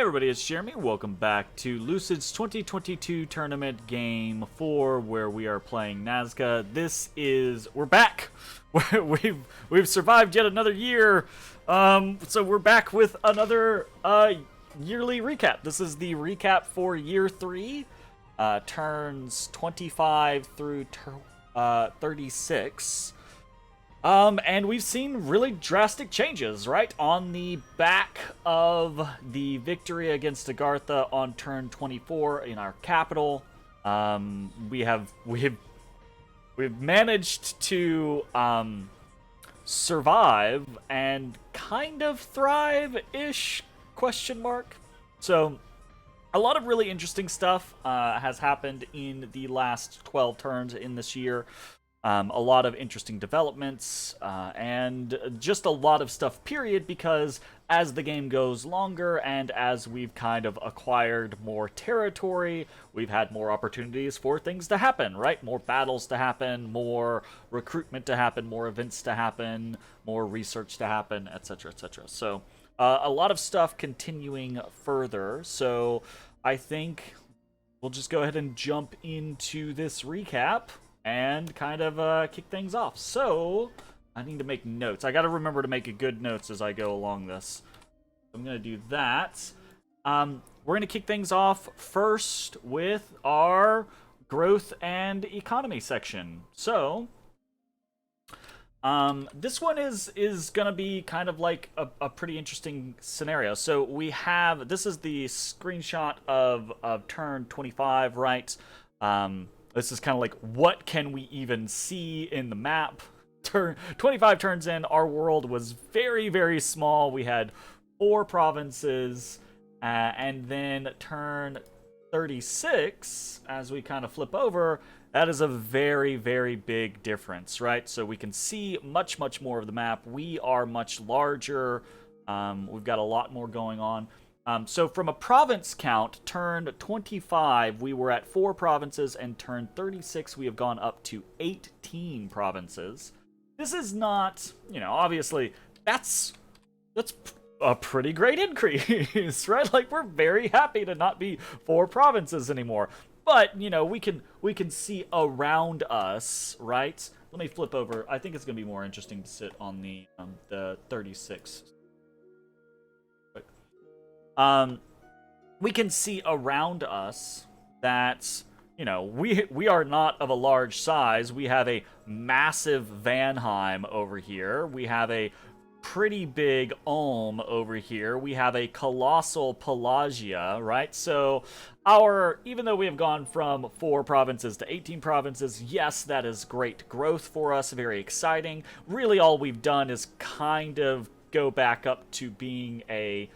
everybody, it's Jeremy. Welcome back to Lucid's 2022 tournament game 4, where we are playing Nazca. We're back. We've survived yet another year. So we're back with another yearly recap. This is the recap for year 3, turns 25 through 36. And we've seen really drastic changes, right? On the back of the victory against Agartha on turn 24 in our capital, we've managed to survive and kind of thrive-ish, question mark. So a lot of really interesting stuff has happened in the last 12 turns in this year. A lot of interesting developments, and just a lot of stuff, period, because as the game goes longer and as we've kind of acquired more territory, we've had more opportunities for things to happen, right? More battles to happen, more recruitment to happen, more events to happen, more research to happen, etc., etc. So, a lot of stuff continuing further, so I think we'll just go ahead and jump into this recap and kind of kick things off. So, I need to make notes. I gotta remember to make good notes as I go along this. I'm gonna do that. We're gonna kick things off first with our growth and economy section. So, this one is gonna be kind of like a pretty interesting scenario. So we have, this is the screenshot of turn 25, right? This is kind of like, what can we even see in the map? 25 turns in, our world was very, very small. We had 4 provinces, and then turn 36, as we kind of flip over, that is a very, very big difference, right? So we can see much, much more of the map. We are much larger. We've got a lot more going on. So from a province count, turn 25, we were at 4 provinces, and turn 36, we have gone up to 18 provinces. This is not, obviously, that's a pretty great increase, right? Like, we're very happy to not be 4 provinces anymore. But, we can see around us, right? Let me flip over. I think it's going to be more interesting to sit on the 36. We can see around us that, we are not of a large size. We have a massive Vanheim over here. We have a pretty big Ulm over here. We have a colossal Pelagia, right? So even though we have gone from 4 provinces to 18 provinces, yes, that is great growth for us, very exciting. Really all we've done is kind of go back up to being a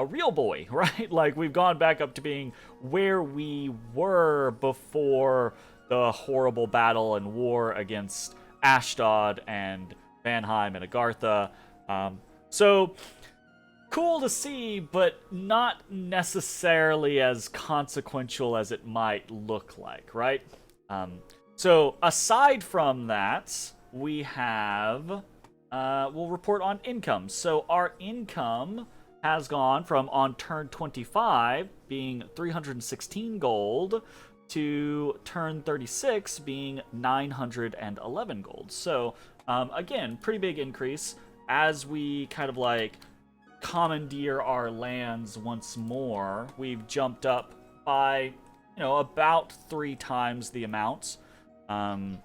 real boy, right? Like, we've gone back up to being where we were before the horrible battle and war against Ashdod and Vanheim and Agartha. So, cool to see, but not necessarily as consequential as it might look like, right? So, aside from that, we have, we'll report on income. So, our income has gone from, on turn 25 being 316 gold to turn 36 being 911 gold. So again, pretty big increase as we kind of like commandeer our lands once more. We've jumped up by about 3 times the amount. And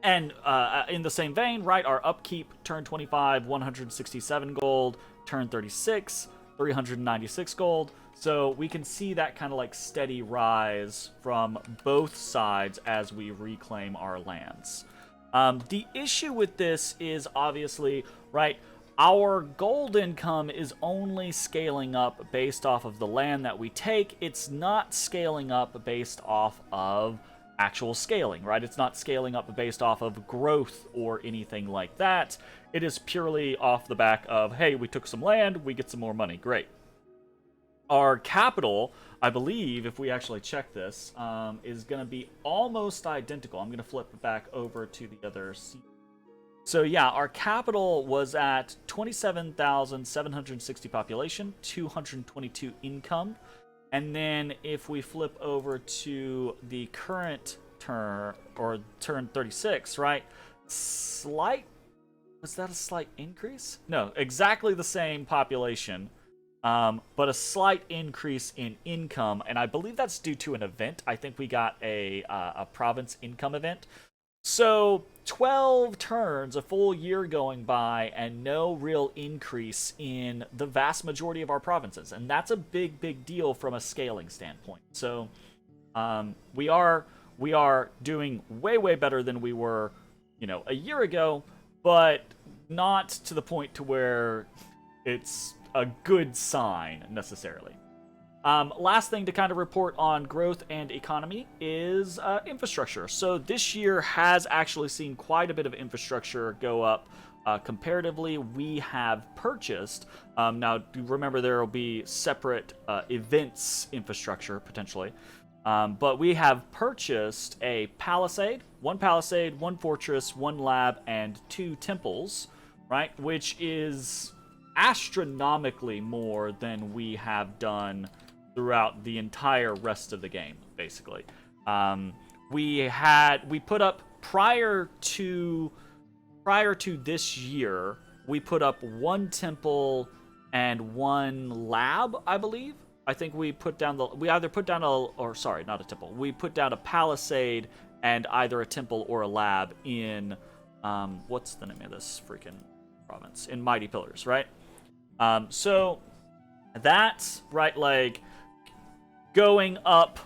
in the same vein, right, our upkeep, turn 25, 167 gold, turn 36, 396 gold. So we can see that kind of like steady rise from both sides as we reclaim our lands. The issue with this is obviously, right, our gold income is only scaling up based off of the land that we take. It's not scaling up based off of actual scaling, right? It's not scaling up based off of growth or anything like that. It is purely off the back of, hey, we took some land, we get some more money. Great. Our capital, I believe, if we actually check this, is going to be almost identical. I'm going to flip it back over to the other scene. So yeah, our capital was at 27,760 population, 222 income. And then if we flip over to the current turn, or turn 36, right? Slight, was that a slight increase? No, exactly the same population, but a slight increase in income. And I believe that's due to an event. I think we got a province income event. So 12 turns, a full year going by, and no real increase in the vast majority of our provinces, and that's a big deal from a scaling standpoint. So we are doing way better than we were, a year ago, but not to the point to where it's a good sign necessarily. Last thing to kind of report on growth and economy is infrastructure. So this year has actually seen quite a bit of infrastructure go up. Comparatively, we have purchased, now remember there will be separate events infrastructure potentially, but we have purchased a palisade, one fortress, one lab, and 2 temples, right? Which is astronomically more than we have done throughout the entire rest of the game, basically. We put up prior to this year, we put up 1 temple and 1 lab, I believe. I think we either put down not a temple. We put down a palisade and either a temple or a lab in what's the name of this freaking province? In Mighty Pillars, right? So that's right, like going up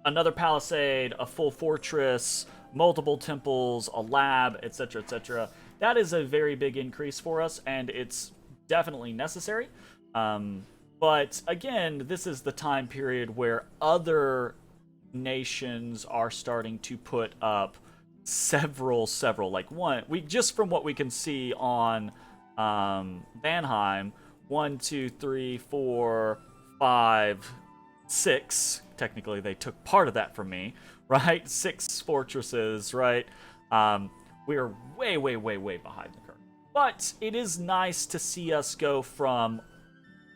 another palisade, a full fortress, multiple temples, a lab, etc., etc. That is a very big increase for us, and it's definitely necessary. But again, this is the time period where other nations are starting to put up several, like just from what we can see on Vanheim, 1, 2, 3, 4, 5, 6. Technically, they took part of that from me, right? 6 fortresses, right? We are way behind the curve. But it is nice to see us go from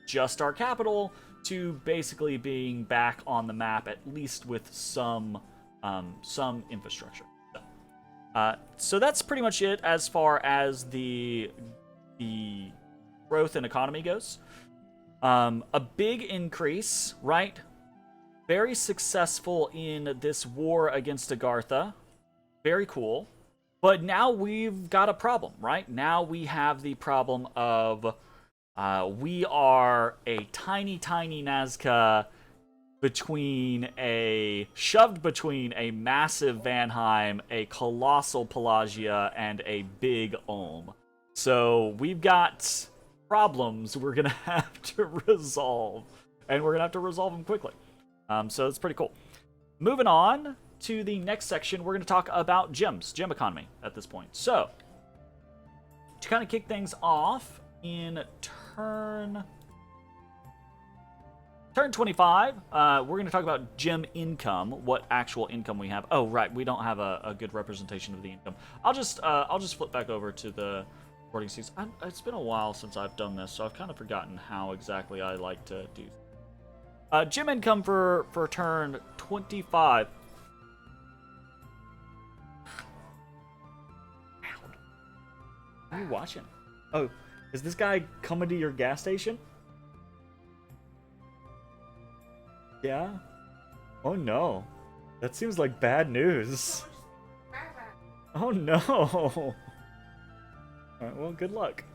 just our capital to basically being back on the map, at least with some infrastructure. So that's pretty much it as far as the growth and economy goes. A big increase, right? Very successful in this war against Agartha. Very cool. But now we've got a problem, right? Now we have the problem of we are a tiny Nazca shoved between a massive Vanheim, a colossal Pelagia, and a big Ulm. So we've got problems we're gonna have to resolve, and we're gonna have to resolve them quickly. So it's pretty cool. Moving on to the next section, we're gonna talk about gem economy at this point. So to kind of kick things off in turn 25, we're going to talk about gem income, what actual income we have. Oh, right, we don't have a good representation of the income. I'll just flip back over to the recording scenes. It's been a while since I've done this, so I've kind of forgotten how exactly I like to do. Gem income for turn 25. What are you watching? Oh, is this guy coming to your gas station? Yeah? Oh no. That seems like bad news. Oh no. Alright, well, good luck.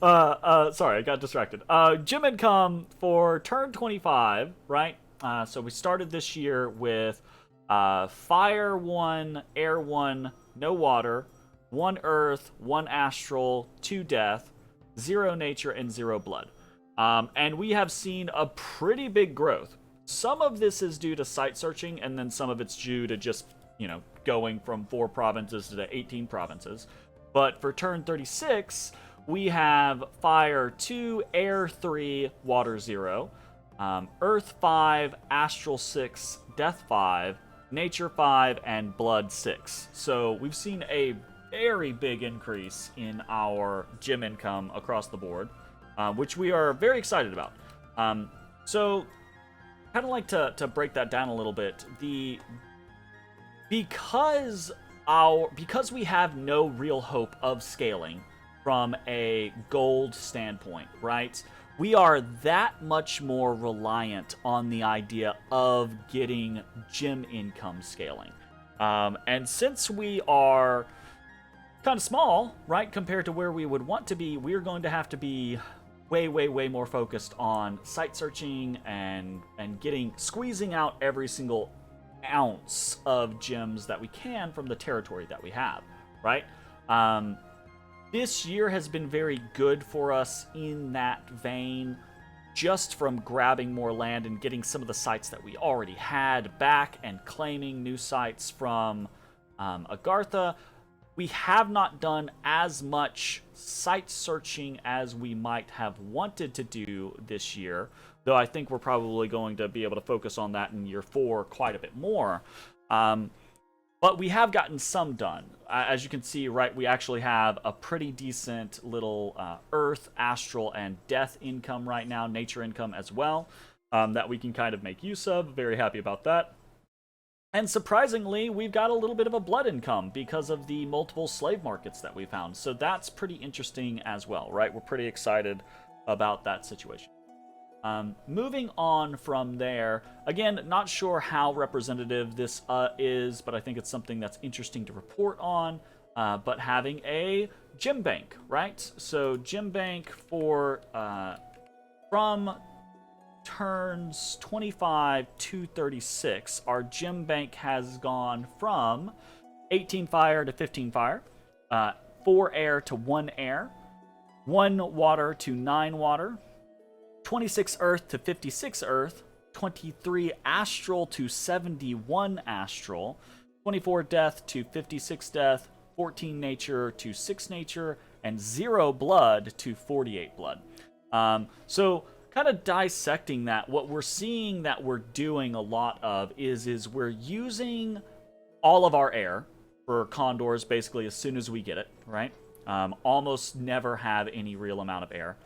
Sorry, I got distracted. Gem income for turn 25, right? So we started this year with fire 1, air 1, no water, 1 earth, 1 astral, 2 death, 0 nature, and 0 blood. And we have seen a pretty big growth. Some of this is due to site searching, and then some of it's due to just, going from 4 provinces to 18 provinces. But for turn 36, we have fire 2, air 3, water 0, earth 5, astral 6, death 5, nature 5, and blood 6. So we've seen a very big increase in our gem income across the board, which we are very excited about. So, kind of like to break that down a little bit. Because we have no real hope of scaling from a gold standpoint, right? We are that much more reliant on the idea of getting gem income scaling. And since we are kind of small, right, compared to where we would want to be, we're going to have to be way more focused on site searching and squeezing out every single ounce of gems that we can from the territory that we have, right? This year has been very good for us in that vein, just from grabbing more land and getting some of the sites that we already had back and claiming new sites from Agartha. We have not done as much site searching as we might have wanted to do this year, though I think we're probably going to be able to focus on that in year 4 quite a bit more. But we have gotten some done. As you can see, right, we actually have a pretty decent little earth, astral, and death income right now, nature income as well, that we can kind of make use of. Very happy about that. And surprisingly, we've got a little bit of a blood income because of the multiple slave markets that we found. So that's pretty interesting as well, right? We're pretty excited about that situation. Moving on from there, again, not sure how representative this is, but I think it's something that's interesting to report on. But having a gem bank, right? So gem bank for from turns 25 to 36, our gem bank has gone from 18 fire to 15 fire, 4 air to 1 air, 1 water to 9 water, 26 earth to 56 earth, 23 astral to 71 astral, 24 death to 56 death, 14 nature to 6 nature, and 0 blood to 48 blood. So kind of dissecting that, what we're seeing that we're doing a lot of is we're using all of our air for condors basically as soon as we get it, right? Almost never have any real amount of air.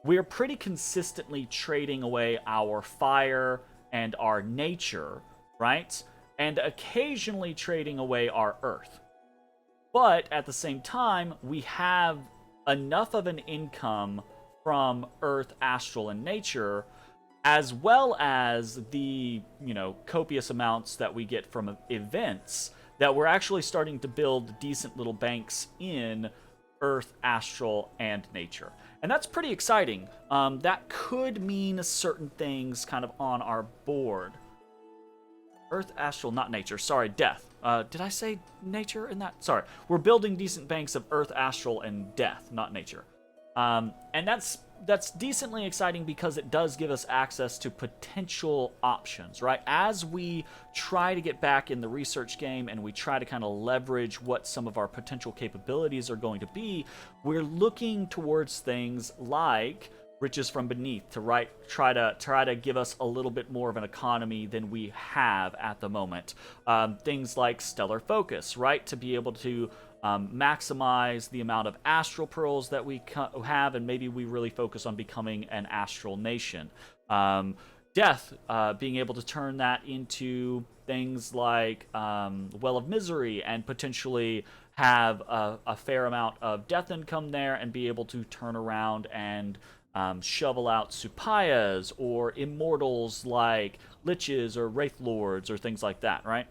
We're pretty consistently trading away our fire and our nature, right? And occasionally trading away our earth. But at the same time, we have enough of an income from earth, astral, and nature, as well as the, copious amounts that we get from events, that we're actually starting to build decent little banks in earth, astral, and nature. And that's pretty exciting. That could mean certain things kind of on our board. Earth, astral, not nature. Sorry, death. Did I say nature in that? Sorry. We're building decent banks of earth, astral, and death, not nature. And that's decently exciting because it does give us access to potential options, right? As we try to get back in the research game and we try to kind of leverage what some of our potential capabilities are going to be, we're looking towards things like riches from beneath to try to give us a little bit more of an economy than we have at the moment. Things like stellar focus, right? To be able to maximize the amount of astral pearls that we have, and maybe we really focus on becoming an astral nation. Death, being able to turn that into things like Well of Misery, and potentially have a fair amount of death income there, and be able to turn around and shovel out Supayas or immortals like Liches or Wraith Lords or things like that, right?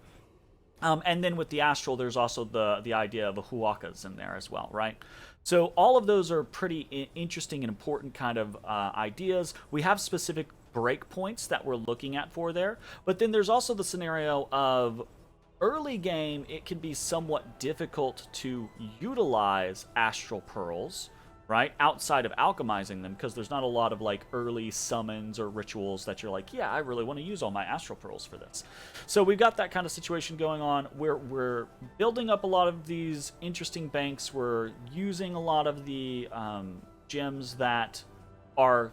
And then with the astral, there's also the idea of a Huakas in there as well, right? So all of those are pretty interesting and important kind of ideas. We have specific breakpoints that we're looking at for there, but then there's also the scenario of early game, it can be somewhat difficult to utilize astral pearls, right, outside of alchemizing them, because there's not a lot of like early summons or rituals that you're like, yeah, I really want to use all my astral pearls for this. So we've got that kind of situation going on. We're building up a lot of these interesting banks. We're using a lot of the gems that are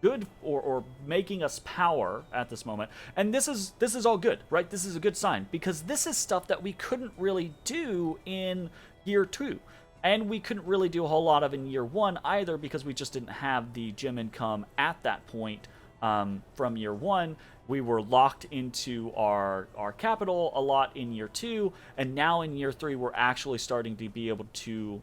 good or making us power at this moment, and this is all good, right? This is a good sign, because this is stuff that we couldn't really do in year 2. And we couldn't really do a whole lot of in year 1 either, because we just didn't have the gem income at that point. From year 1, we were locked into our capital a lot in year 2, and now in year 3 we're actually starting to be able to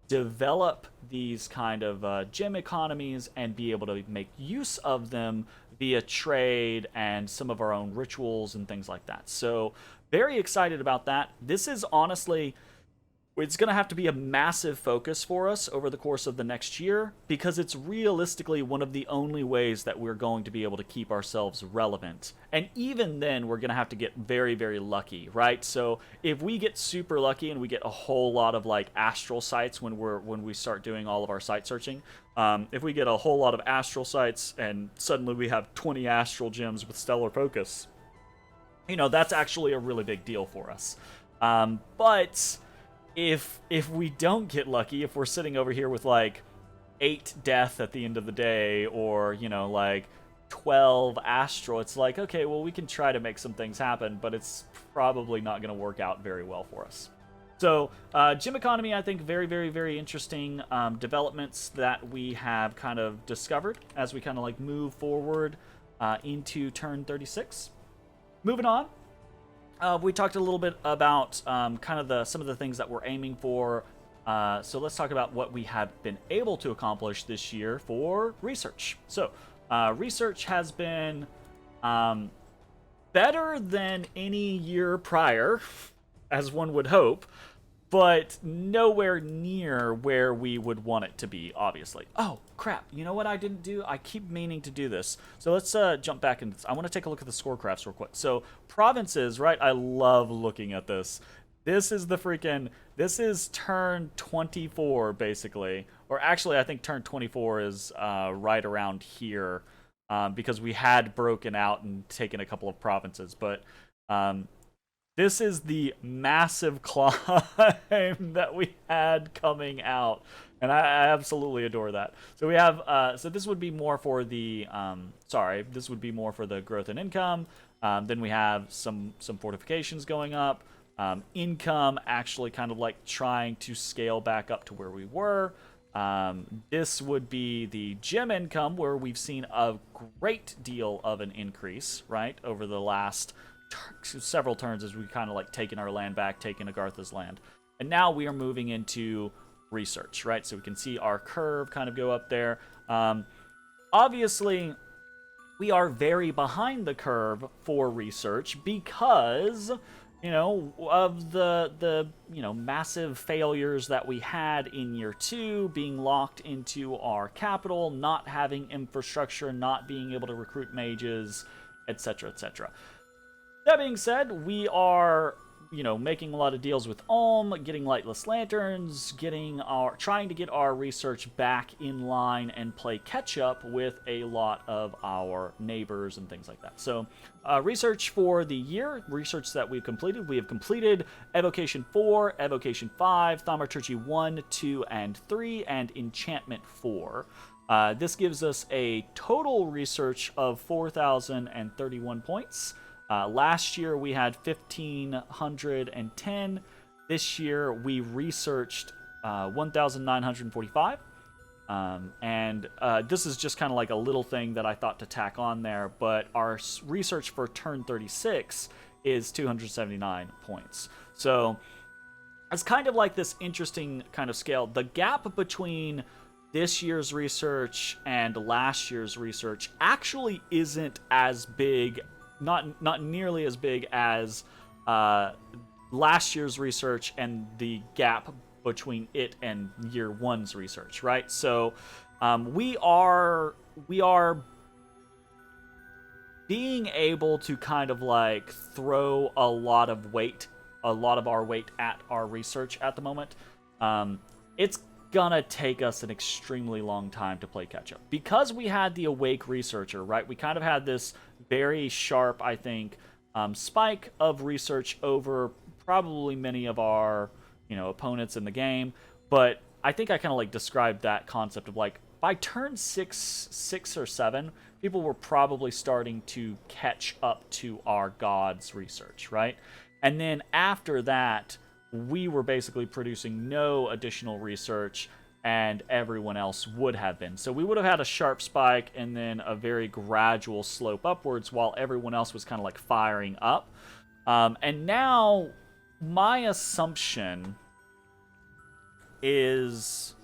develop these kind of gem economies and be able to make use of them via trade and some of our own rituals and things like that. So very excited about that. This is honestly, it's going to have to be a massive focus for us over the course of the next year, because it's realistically one of the only ways that we're going to be able to keep ourselves relevant. And even then, we're going to have to get very, very lucky, right? So if we get super lucky and we get a whole lot of like astral sites when we start doing all of our site searching, if we get a whole lot of astral sites and suddenly we have 20 astral gems with stellar focus, that's actually a really big deal for us. But if we don't get lucky, if we're sitting over here with like 8 death at the end of the day, or like 12 astral, it's like, okay, well, we can try to make some things happen, but it's probably not going to work out very well for us. So gem economy, I think, very, very, very interesting developments that we have kind of discovered as we kind of like move forward into turn 36. Moving on. We talked a little bit about kind of some of the things that we're aiming for. So let's talk about what we have been able to accomplish this year for research. So research has been better than any year prior, as one would hope, but nowhere near where we would want it to be, obviously. Oh, crap. You know what I didn't do? I keep meaning to do this. So let's jump back into this. I want to take a look at the score graphs real quick. So provinces, right? I love looking at this. This is turn 24, basically. Or actually, I think turn 24 is right around here, because we had broken out and taken a couple of provinces. But this is the massive climb that we had coming out, and I absolutely adore that. So we have, so this would be more for the, this would be more for the growth and income. Then we have some fortifications going up. Income actually kind of like trying to scale back up to where we were. This would be the gem income, where we've seen a great deal of an increase, right, over the last several turns, as we kind of like taken our land back, taken Agartha's land. And now we are moving into research, right? So we can see our curve kind of go up there. Obviously, we are very behind the curve for research because, of the massive failures that we had in year 2, being locked into our capital, not having infrastructure, not being able to recruit mages, etc., etc. That being said, we are, making a lot of deals with Ulm, getting lightless lanterns, trying to get our research back in line and play catch up with a lot of our neighbors and things like that. So, research for the year, research that we've completed. We have completed Evocation 4, Evocation 5, Thaumaturgy 1, 2, and 3, and Enchantment 4. This gives us a total research of 4,031 points. Last year we had 1,510. This year we researched 1,945. And this is just kind of like a little thing that I thought to tack on there, but our research for turn 36 is 279 points. So it's kind of like this interesting kind of scale. The gap between this year's research and last year's research actually isn't as big, not nearly as big as last year's research and the gap between it and year 1's research, right? So we are being able to kind of like throw a lot of our weight at our research at the moment. It's gonna take us an extremely long time to play catch up because we had the awake researcher, right? We kind of had this very sharp, I think, spike of research over probably many of our opponents in the game, but I think I kind of like described that concept of like by turn 6 or 7, people were probably starting to catch up to our god's research, right? And then after that, we were basically producing no additional research, and everyone else would have been. So we would have had a sharp spike and then a very gradual slope upwards while everyone else was kind of like firing up. And now my assumption is,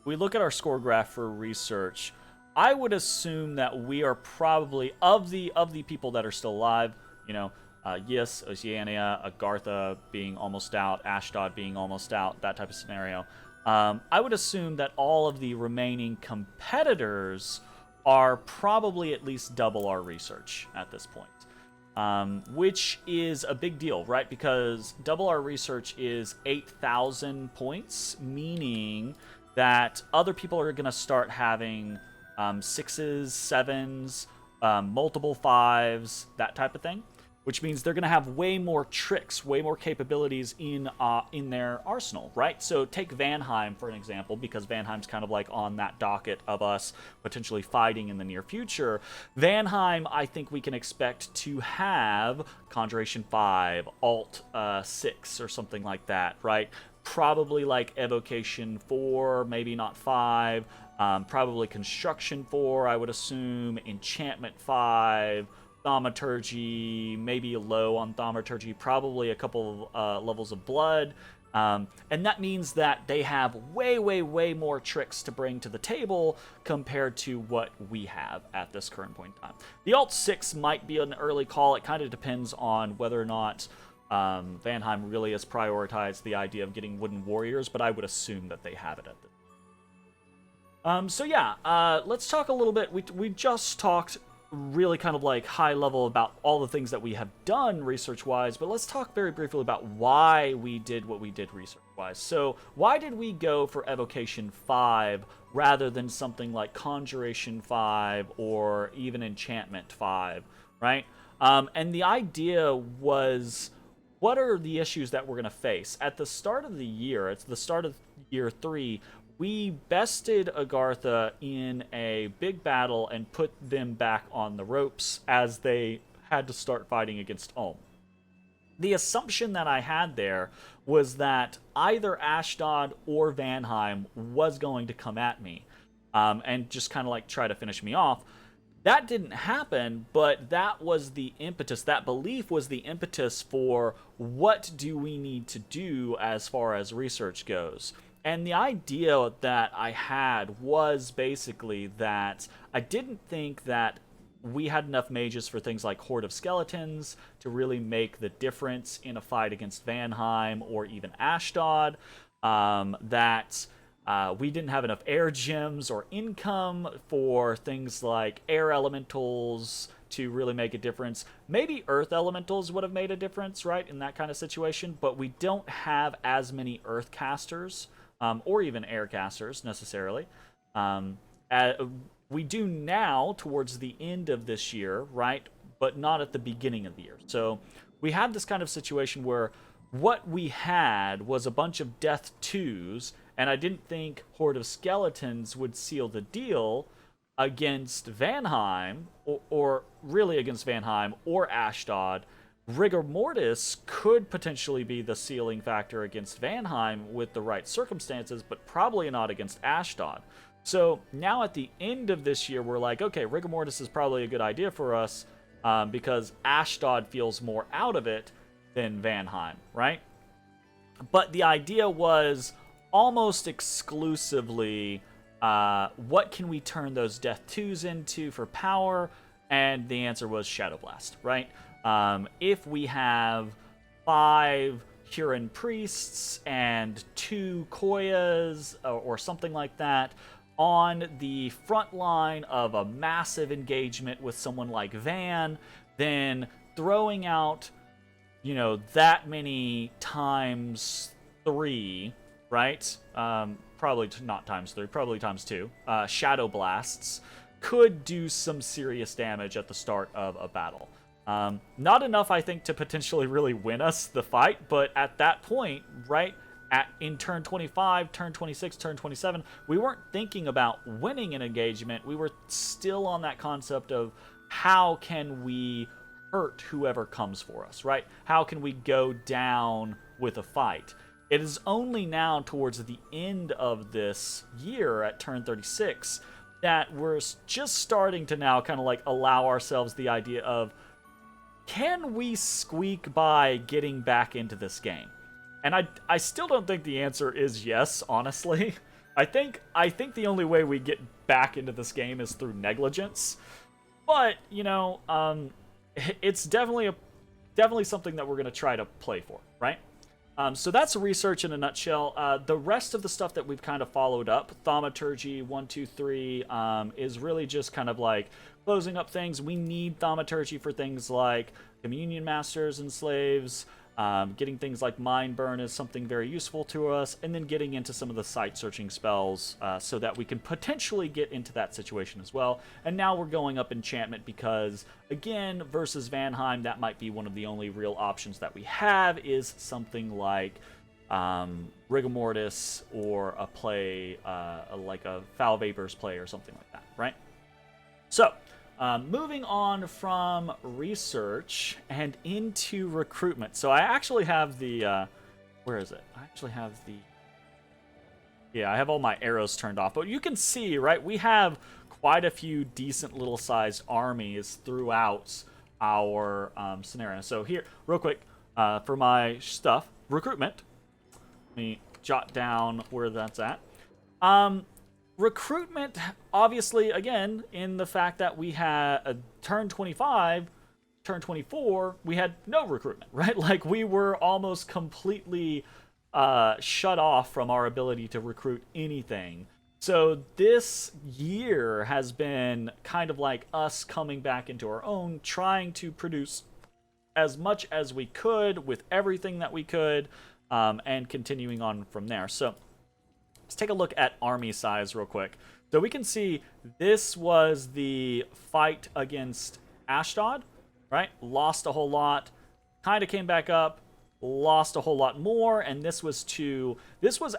we look at our score graph for research. I would assume that we are probably, of the people that are still alive, Yis, Oceania, Agartha being almost out, Ashdod being almost out, that type of scenario. I would assume that all of the remaining competitors are probably at least double our research at this point. Which is a big deal, right? Because double our research is 8,000 points, meaning that other people are going to start having 6s, 7s, multiple 5s, that type of thing. Which means they're going to have way more tricks, way more capabilities in their arsenal, right? So take Vanheim for an example, because Vanheim's kind of like on that docket of us potentially fighting in the near future. Vanheim, I think we can expect to have Conjuration 5, Alt 6, or something like that, right? Probably like Evocation 4, maybe not 5. Probably Construction 4, I would assume. Enchantment 5. Thaumaturgy, maybe low on Thaumaturgy, probably a couple of levels of blood. And that means that they have way, way, way more tricks to bring to the table compared to what we have at this current point in time. The Alt 6 might be an early call. It kind of depends on whether or not Vanheim really has prioritized the idea of getting wooden warriors, but I would assume that they have it at this. So yeah, let's talk a little bit. We just talked really kind of like high level about all the things that we have done research wise, but let's talk very briefly about why we did what we did research wise. So why did we go for Evocation 5 rather than something like Conjuration 5 or even Enchantment 5, right? And the idea was, what are the issues that we're going to face at the start of the year? It's the start of year 3. We bested Agartha in a big battle and put them back on the ropes as they had to start fighting against Ulm. The assumption that I had there was that either Ashdod or Vanheim was going to come at me and just kind of like try to finish me off. That didn't happen, but that was the impetus. That belief was the impetus for what do we need to do as far as research goes. And the idea that I had was basically that I didn't think that we had enough mages for things like Horde of Skeletons to really make the difference in a fight against Vanheim or even Ashdod. That we didn't have enough air gems or income for things like air elementals to really make a difference. Maybe earth elementals would have made a difference, right, in that kind of situation, but we don't have as many earth casters. Or even air casters, necessarily. We do now, towards the end of this year, right? But not at the beginning of the year. So we had this kind of situation where what we had was a bunch of Death 2s, and I didn't think Horde of Skeletons would seal the deal against Vanheim, or really against Vanheim or Ashdod. Rigor Mortis could potentially be the sealing factor against Vanheim with the right circumstances, but probably not against Ashdod. So now at the end of this year, we're like, okay, Rigor Mortis is probably a good idea for us because Ashdod feels more out of it than Vanheim, right? But the idea was almost exclusively what can we turn those Death 2s into for power? And the answer was Shadow Blast, right? If we have 5 Huron Priests and 2 Koyas or something like that on the front line of a massive engagement with someone like Van, then throwing out, that many times 3, right? Probably not times 3, probably times 2, Shadow Blasts could do some serious damage at the start of a battle. Not enough, I think, to potentially really win us the fight, but at that point, right, in turn 25, turn 26, turn 27, we weren't thinking about winning an engagement. We were still on that concept of how can we hurt whoever comes for us, right? How can we go down with a fight? It is only now towards the end of this year at turn 36 that we're just starting to now kind of like allow ourselves the idea of, can we squeak by getting back into this game? And I still don't think the answer is yes, honestly. I think the only way we get back into this game is through negligence. But, you know, it's definitely something that we're going to try to play for, right? So that's research in a nutshell. The rest of the stuff that we've kind of followed up, thaumaturgy 1, 2, 3, is really just kind of like closing up things. We need thaumaturgy for things like communion masters and slaves. Getting things like mind burn is something very useful to us, and then getting into some of the site searching spells so that we can potentially get into that situation as well. And now we're going up enchantment because, again, versus Vanheim, that might be one of the only real options that we have, is something like rigor mortis or a play like a foul vapors play or something like that, right? So moving on from research and into recruitment. So I actually have the, where is it? I actually have the, yeah, I have all my arrows turned off. But you can see, right, we have quite a few decent little sized armies throughout our scenario. So here, real quick, for my stuff, recruitment. Let me jot down where that's at. Recruitment, obviously, again, in the fact that we had a turn 25, turn 24, we had no recruitment, right? Like, we were almost completely shut off from our ability to recruit anything. So this year has been kind of like us coming back into our own, trying to produce as much as we could with everything that we could, and continuing on from there. So let's take a look at army size real quick. So we can see this was the fight against Ashdod, right? Lost a whole lot, kind of came back up, lost a whole lot more, and this was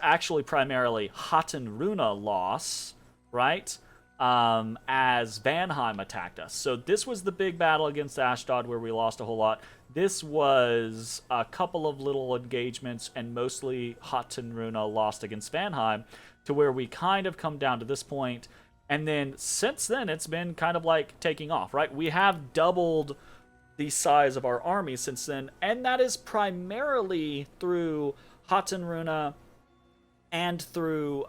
actually primarily Hatenruna loss, right? As Vanheim attacked us. So this was the big battle against Ashdod where we lost a whole lot. This was a couple of little engagements, and mostly Hatenruna lost against Vanheim, to where we kind of come down to this point. And then since then, it's been kind of like taking off, right? We have doubled the size of our army since then, and that is primarily through Hatenruna and through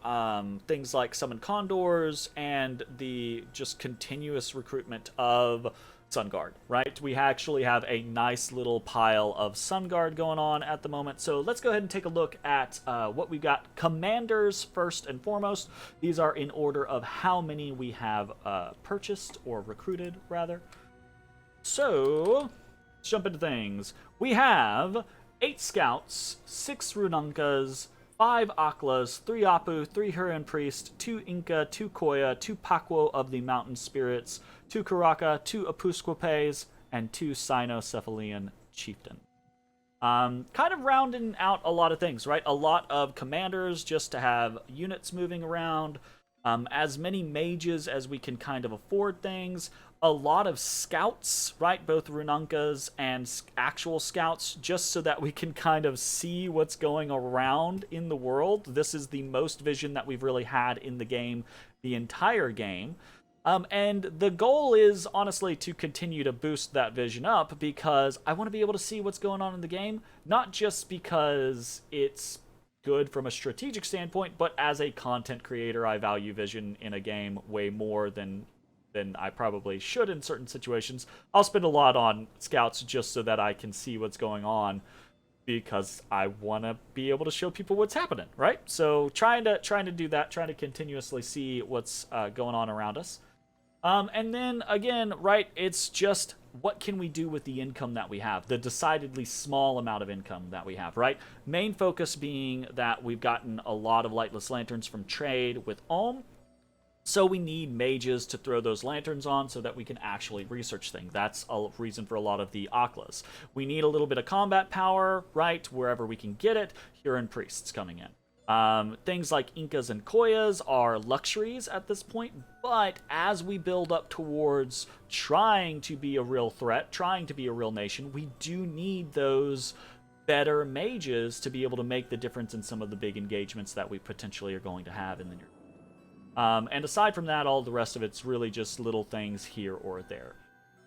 things like Summon Condors and the just continuous recruitment of Sun Guard, right? We actually have a nice little pile of Sun Guard going on at the moment. So let's go ahead and take a look at what we've got. Commanders first and foremost. These are in order of how many we have purchased or recruited, rather. So let's jump into things. We have 8 scouts, 6 Rununkas, 5 Aklas, 3 Apu, 3 Huron Priest, 2 Inca, 2 Koya, 2 Pakwo of the Mountain Spirits, 2 Karaka, 2 Apusquapes, and 2 Cynocephalian Chieftain. Kind of rounding out a lot of things, right? A lot of commanders just to have units moving around, as many mages as we can kind of afford things. A lot of scouts, right? Both Rununkas and actual scouts, just so that we can kind of see what's going around in the world. This is the most vision that we've really had in the game, the entire game. And the goal is, honestly, to continue to boost that vision up, because I want to be able to see what's going on in the game, not just because it's good from a strategic standpoint, but as a content creator, I value vision in a game way more than I probably should in certain situations. I'll spend a lot on scouts just so that I can see what's going on, because I want to be able to show people what's happening, right? So trying to do that, trying to continuously see what's going on around us. And then again, right, it's just what can we do with the income that we have, the decidedly small amount of income that we have, right? Main focus being that we've gotten a lot of lightless lanterns from trade with Ulm. So we need mages to throw those lanterns on so that we can actually research things. That's a reason for a lot of the Aklas. We need a little bit of combat power, right? Wherever we can get it. Huron priests coming in. Things like Incas and Koyas are luxuries at this point, but as we build up towards trying to be a real threat, trying to be a real nation, we do need those better mages to be able to make the difference in some of the big engagements that we potentially are going to have in the near future. And aside from that, all the rest of it's really just little things here or there.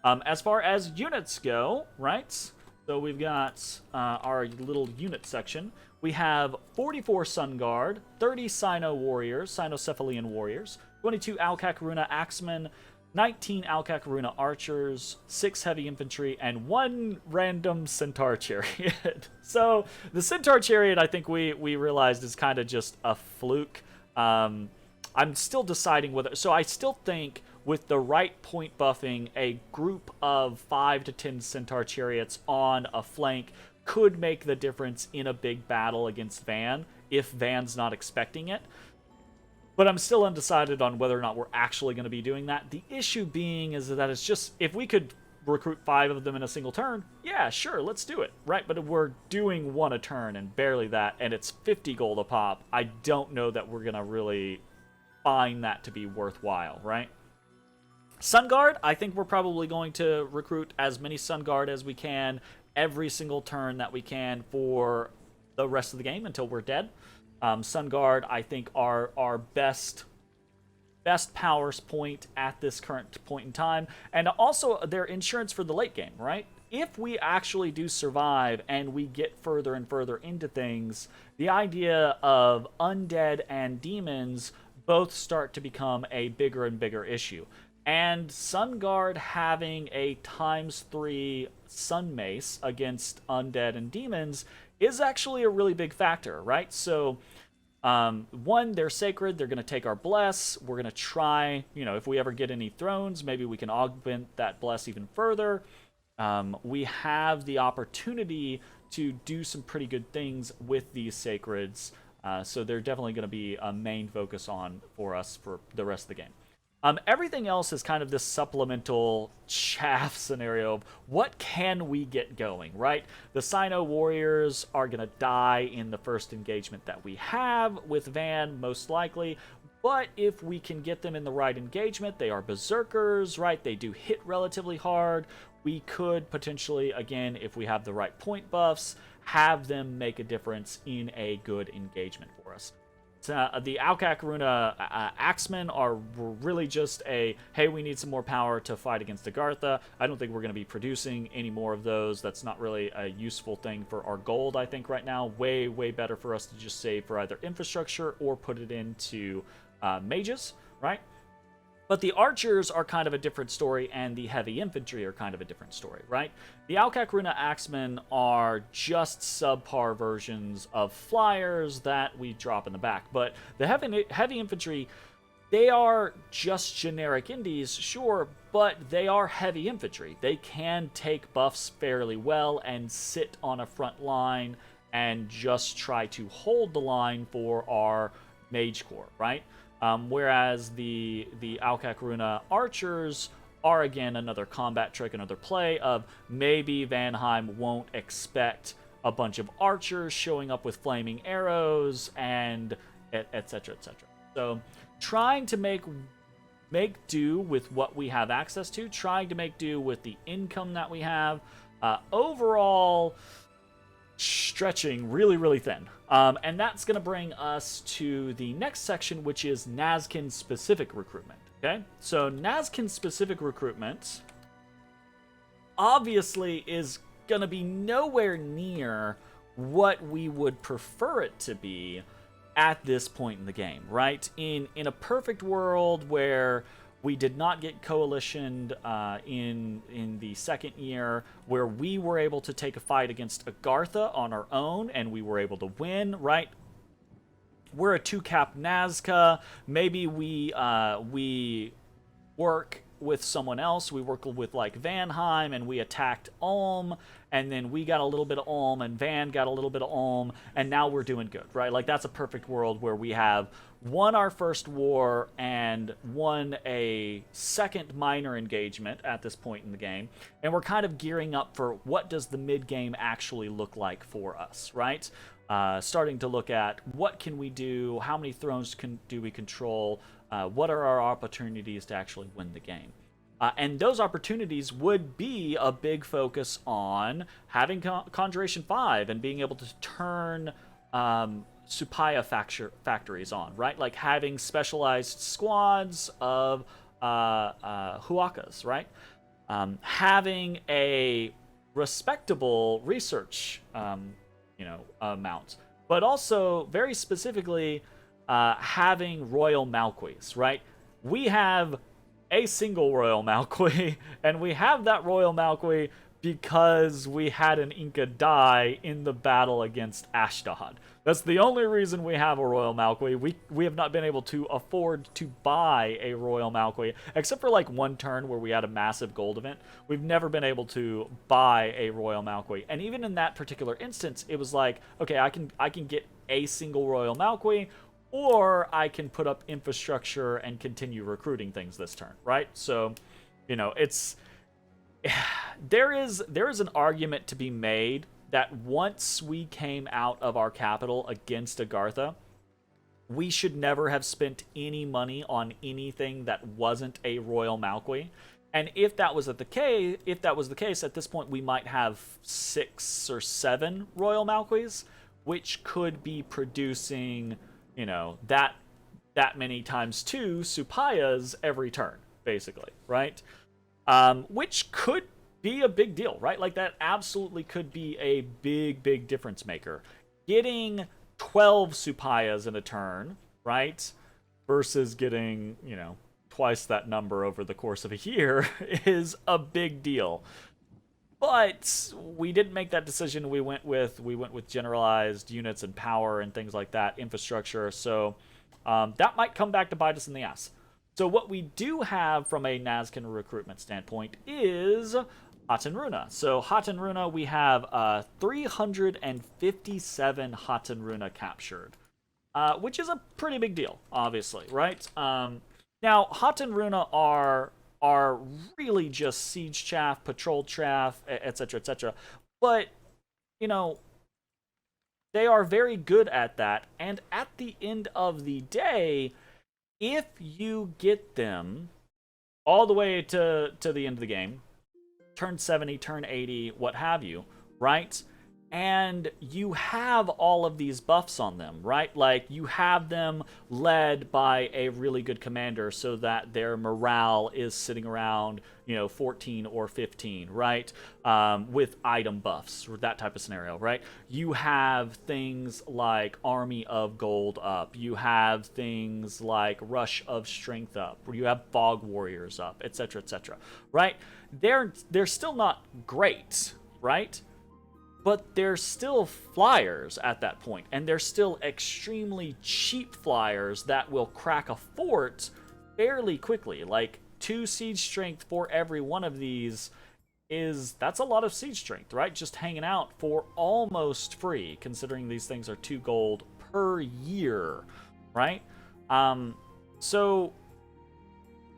As far as units go, right? So we've got our little unit section. We have 44 Sun Guard, 30 Cynocephalian Warriors, 22 Alcacaruna Axemen, 19 Alcacaruna Archers, 6 Heavy Infantry, and 1 random Centaur Chariot. So the Centaur Chariot, I think we realized, is kind of just a fluke. I'm still deciding whether... So I still think with the right point buffing, a group of 5 to 10 Centaur Chariots on a flank could make the difference in a big battle against Van, if Van's not expecting it. But I'm still undecided on whether or not we're actually going to be doing that. The issue being is that it's just, if we could recruit 5 of them in a single turn, yeah, sure, let's do it, right? But if we're doing 1 a turn and barely that, and it's 50 gold a pop, I don't know that we're going to really find that to be worthwhile, right? Sun Guard, I think we're probably going to recruit as many Sun Guard as we can every single turn that we can for the rest of the game until we're dead. Sun Guard, I think, are our best powers point at this current point in time, and also their insurance for the late game, right? If we actually do survive and we get further and further into things, the idea of undead and demons both start to become a bigger and bigger issue. And Sun Guard having a ×3 Sun Mace against undead and demons is actually a really big factor, right? So, one, they're sacred. They're going to take our bless. We're going to try, if we ever get any thrones, maybe we can augment that bless even further. We have the opportunity to do some pretty good things with these sacreds. So they're definitely going to be a main focus for us for the rest of the game. Everything else is kind of this supplemental chaff scenario of what can we get going, right? The Sino Warriors are going to die in the first engagement that we have with Van, most likely. But if we can get them in the right engagement, they are berserkers, right? They do hit relatively hard. We could potentially, again, if we have the right point buffs, have them make a difference in a good engagement for us. The Alcacaruna Axemen are really just a, hey, we need some more power to fight against Agartha. I don't think we're going to be producing any more of those. That's not really a useful thing for our gold, I think, right now. Way, way better for us to just save for either infrastructure or put it into mages, right? But the archers are kind of a different story, and the heavy infantry are kind of a different story, right? The Alcacaruna Axemen are just subpar versions of flyers that we drop in the back. But the heavy infantry, they are just generic indies, sure, but they are heavy infantry. They can take buffs fairly well and sit on a front line and just try to hold the line for our mage corps, right? Whereas the Alcacaruna archers are, again, another combat trick, another play of maybe Vanheim won't expect a bunch of archers showing up with flaming arrows and etc. etc. So trying to make do with what we have access to, trying to make do with the income that we have. Overall, stretching really, really thin. And that's going to bring us to the next section, which is Nazcan-specific recruitment. Okay? So Nazcan-specific recruitment obviously is going to be nowhere near what we would prefer it to be at this point in the game, right? In a perfect world where we did not get coalitioned in the second year, where we were able to take a fight against Agartha on our own, and we were able to win, right? We're a 2-cap Nazca. Maybe we work with someone else. We work with, like, Vanheim, and we attacked Ulm, and then we got a little bit of Ulm, and Van got a little bit of Ulm, and now we're doing good, right? Like, that's a perfect world where we have won our first war and won a second minor engagement at this point in the game, and we're kind of gearing up for what does the mid-game actually look like for us, right? starting to look at what can we do, how many thrones do we control, what are our opportunities to actually win the game. And those opportunities would be a big focus on having Conjuration 5 and being able to turn Supaya factories on, right? Like having specialized squads of Huakas, right? Having a respectable research, amount, but also very specifically having Royal Malquis, right? We have a single Royal Malqui, and we have that Royal Malqui because we had an Inca die in the battle against Ashdod. That's the only reason we have a Royal Malqui. We have not been able to afford to buy a Royal Malqui, except for like one turn where we had a massive gold event. We've never been able to buy a Royal Malqui. And even in that particular instance, it was like, okay, I can get a single Royal Malqui, or I can put up infrastructure and continue recruiting things this turn, right? So, it's there is an argument to be made that once we came out of our capital against Agartha, we should never have spent any money on anything that wasn't a Royal Malqui. And if that was the case, at this point we might have 6 or 7 Royal Malquis, which could be producing that many times 2 Supayas every turn, basically, right? Which could be a big deal, right? Like that absolutely could be a big difference maker. Getting 12 Supayas in a turn, right? Versus getting, twice that number over the course of a year is a big deal. But we didn't make that decision. We went with generalized units and power and things like that, infrastructure. So that might come back to bite us in the ass. So what we do have from a Nazcan recruitment standpoint is Haten Runa. So Haten Runa, we have 357 Haten Runa captured, which is a pretty big deal, obviously, right? Now, Haten Runa are really just siege chaff, patrol chaff, etc., etc. But, they are very good at that. And at the end of the day, if you get them all the way to the end of the game, turn 70, turn 80, what have you, right? And you have all of these buffs on them, right? Like, you have them led by a really good commander so that their morale is sitting around, 14 or 15, right? With item buffs, or that type of scenario, right? You have things like Army of Gold up. You have things like Rush of Strength up. Where you have Fog Warriors up, etc., right? They're still not great, right? But they're still flyers at that point, and they're still extremely cheap flyers that will crack a fort fairly quickly. Like, 2 siege strength for every one of these that's a lot of siege strength, right? Just hanging out for almost free, considering these things are 2 gold per year, right? So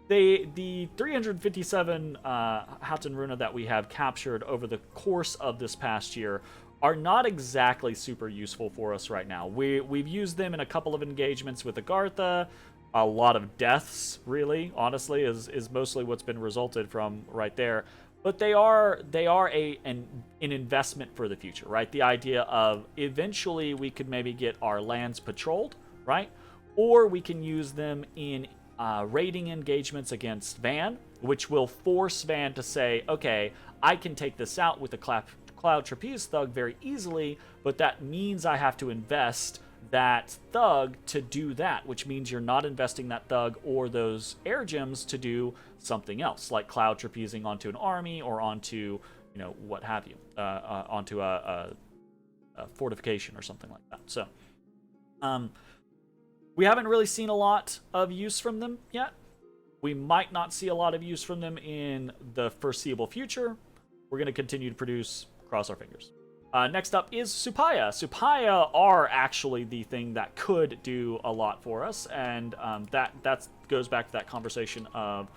the 357 Haten Runa that we have captured over the course of this past year are not exactly super useful for us right now. We've used them in a couple of engagements with Agartha. A lot of deaths, really, honestly, is mostly what's been resulted from right there. But they are an investment for the future, right? The idea of eventually we could maybe get our lands patrolled, right? Or we can use them in raiding engagements against Van, which will force Van to say, okay, I can take this out with the Cloud Trapeze Thug very easily, but that means I have to invest that Thug to do that, which means you're not investing that Thug or those air gems to do something else, like Cloud Trapezing onto an army or onto, what have you, onto a fortification or something like that. So, we haven't really seen a lot of use from them yet. We might not see a lot of use from them in the foreseeable future. We're going to continue to produce, cross our fingers. Next up is Supaya. Supaya are actually the thing that could do a lot for us, and that goes back to that conversation of,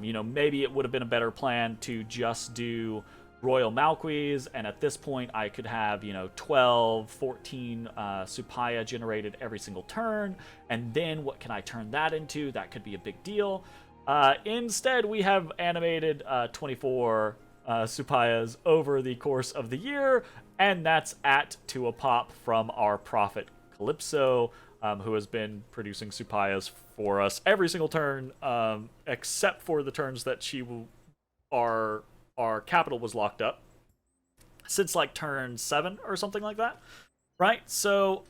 maybe it would have been a better plan to just do Royal Malquis, and at this point I could have, 12, 14 Supaya generated every single turn, and then what can I turn that into? That could be a big deal. Instead, we have animated 24 Supayas over the course of the year, and that's at 2 a pop from our prophet Calypso, who has been producing Supayas for us every single turn, except for the turns that our capital was locked up, since like turn 7 or something like that, right? So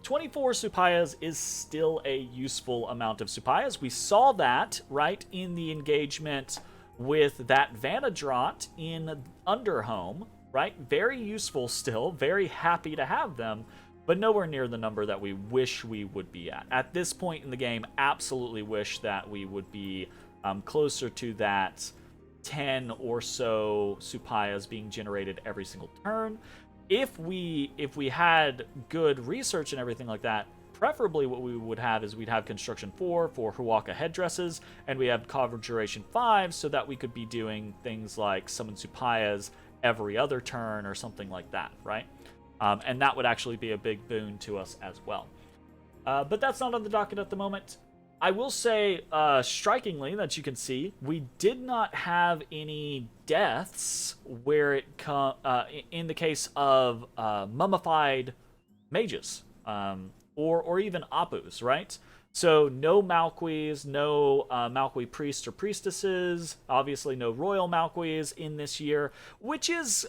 24 Supayas is still a useful amount of Supayas. We saw that, right, in the engagement with that Vanadrot in Underhome, right? Very useful still, very happy to have them, but nowhere near the number that we wish we would be at. At this point in the game, absolutely wish that we would be closer to that 10 or so Supayas being generated every single turn. If we had good research and everything like that, preferably what we would have is we'd have Construction 4 for Huaka headdresses, and we have Conjuration 5 so that we could be doing things like summon Supayas every other turn or something like that, right? And that would actually be a big boon to us as well. But that's not on the docket at the moment. I will say, strikingly, that you can see, we did not have any deaths where it in the case of mummified mages, or even Apus, right? So no Malquis, no Malqui priests or priestesses, obviously no royal Malquis in this year, which is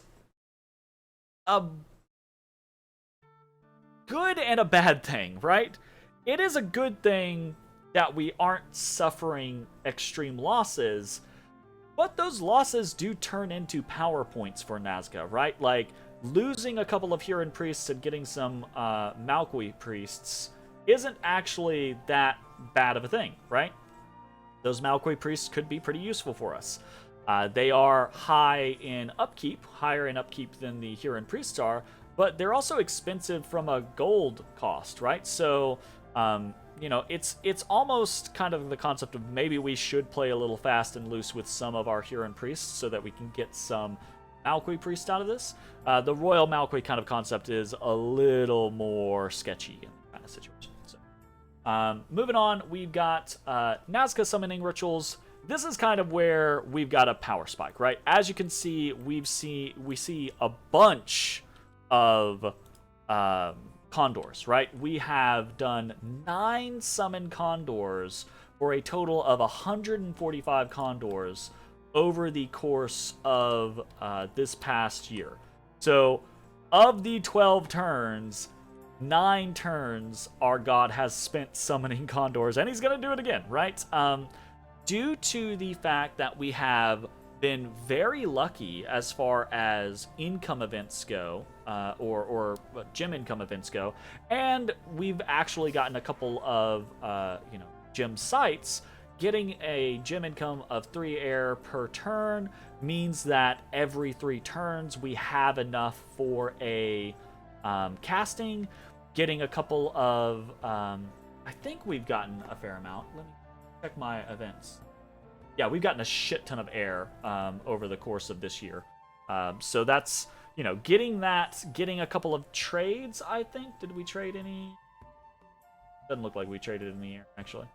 a good and a bad thing, right? It is a good thing that we aren't suffering extreme losses, but those losses do turn into power points for Nazca, right? Like, losing a couple of Huron priests and getting some Malqui priests isn't actually that bad of a thing, right? Those Malqui priests could be pretty useful for us. They are high in upkeep, higher in upkeep than the Huron priests are, but they're also expensive from a gold cost, right? So, it's almost kind of the concept of maybe we should play a little fast and loose with some of our Huron priests so that we can get some Malqui priests out of this. The Royal Malqui kind of concept is a little more sketchy in that kind of situation. So, moving on, we've got Nazca summoning rituals. This is kind of where we've got a power spike, right? As you can see, we see a bunch of Condors, right? We have done 9 summon Condors for a total of 145 Condors over the course of this past year. So, of the 12 turns, 9 turns our god has spent summoning Condors, and he's gonna do it again, right? Due to the fact that we have been very lucky as far as income events go, or gem income events go, and we've actually gotten a couple of gem sites. Getting a gem income of 3 air per turn means that every 3 turns we have enough for a casting. Getting a couple of I think we've gotten a fair amount. Let me check my events. Yeah, we've gotten a shit ton of air over the course of this year. So that's, getting a couple of trades, I think. Did we trade any? Doesn't look like we traded any air, actually.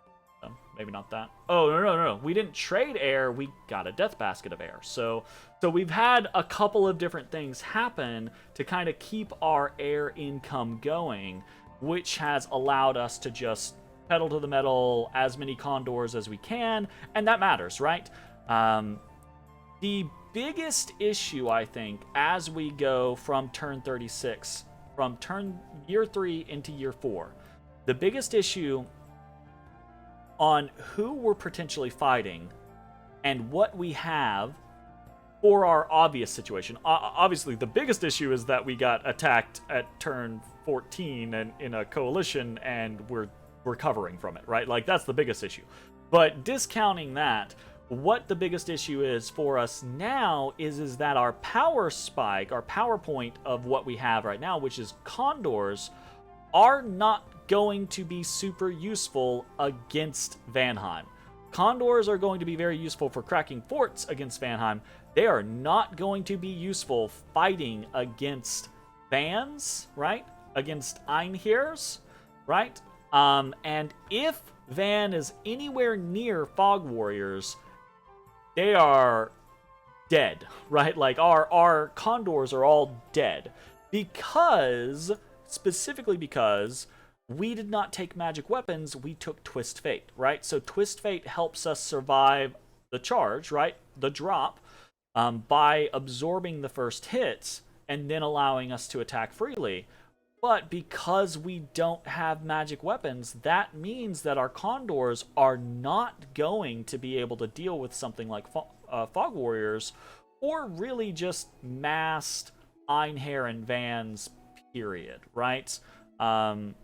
So maybe not that. Oh, no. We didn't trade air. We got a death basket of air. So we've had a couple of different things happen to kind of keep our air income going, which has allowed us to just pedal to the metal as many Condors as we can, and that matters, right? The biggest issue, I think, as we go from turn 36, from year 3 into year 4, the biggest issue on who we're potentially fighting and what we have for our obvious situation. Obviously, the biggest issue is that we got attacked at turn 14 and in a coalition, and we're recovering from it, right? Like, that's the biggest issue. But discounting that, what the biggest issue is for us now is that our power spike, our power point of what we have right now, which is Condors, are not going to be super useful against Vanheim. Condors are going to be very useful for cracking forts against Vanheim. they are not going to be useful fighting against Vans, right? Against Einheirs, right? And if Van is anywhere near Fog Warriors, they are dead, right? Like our condors are all dead specifically because we did not take magic weapons, we took Twist Fate, right? So Twist Fate helps us survive the charge, right? The drop, by absorbing the first hits and then allowing us to attack freely. But because we don't have magic weapons, that means that our condors are not going to be able to deal with something like Fog Warriors, or really just massed Einhair and Vans, period, right? Or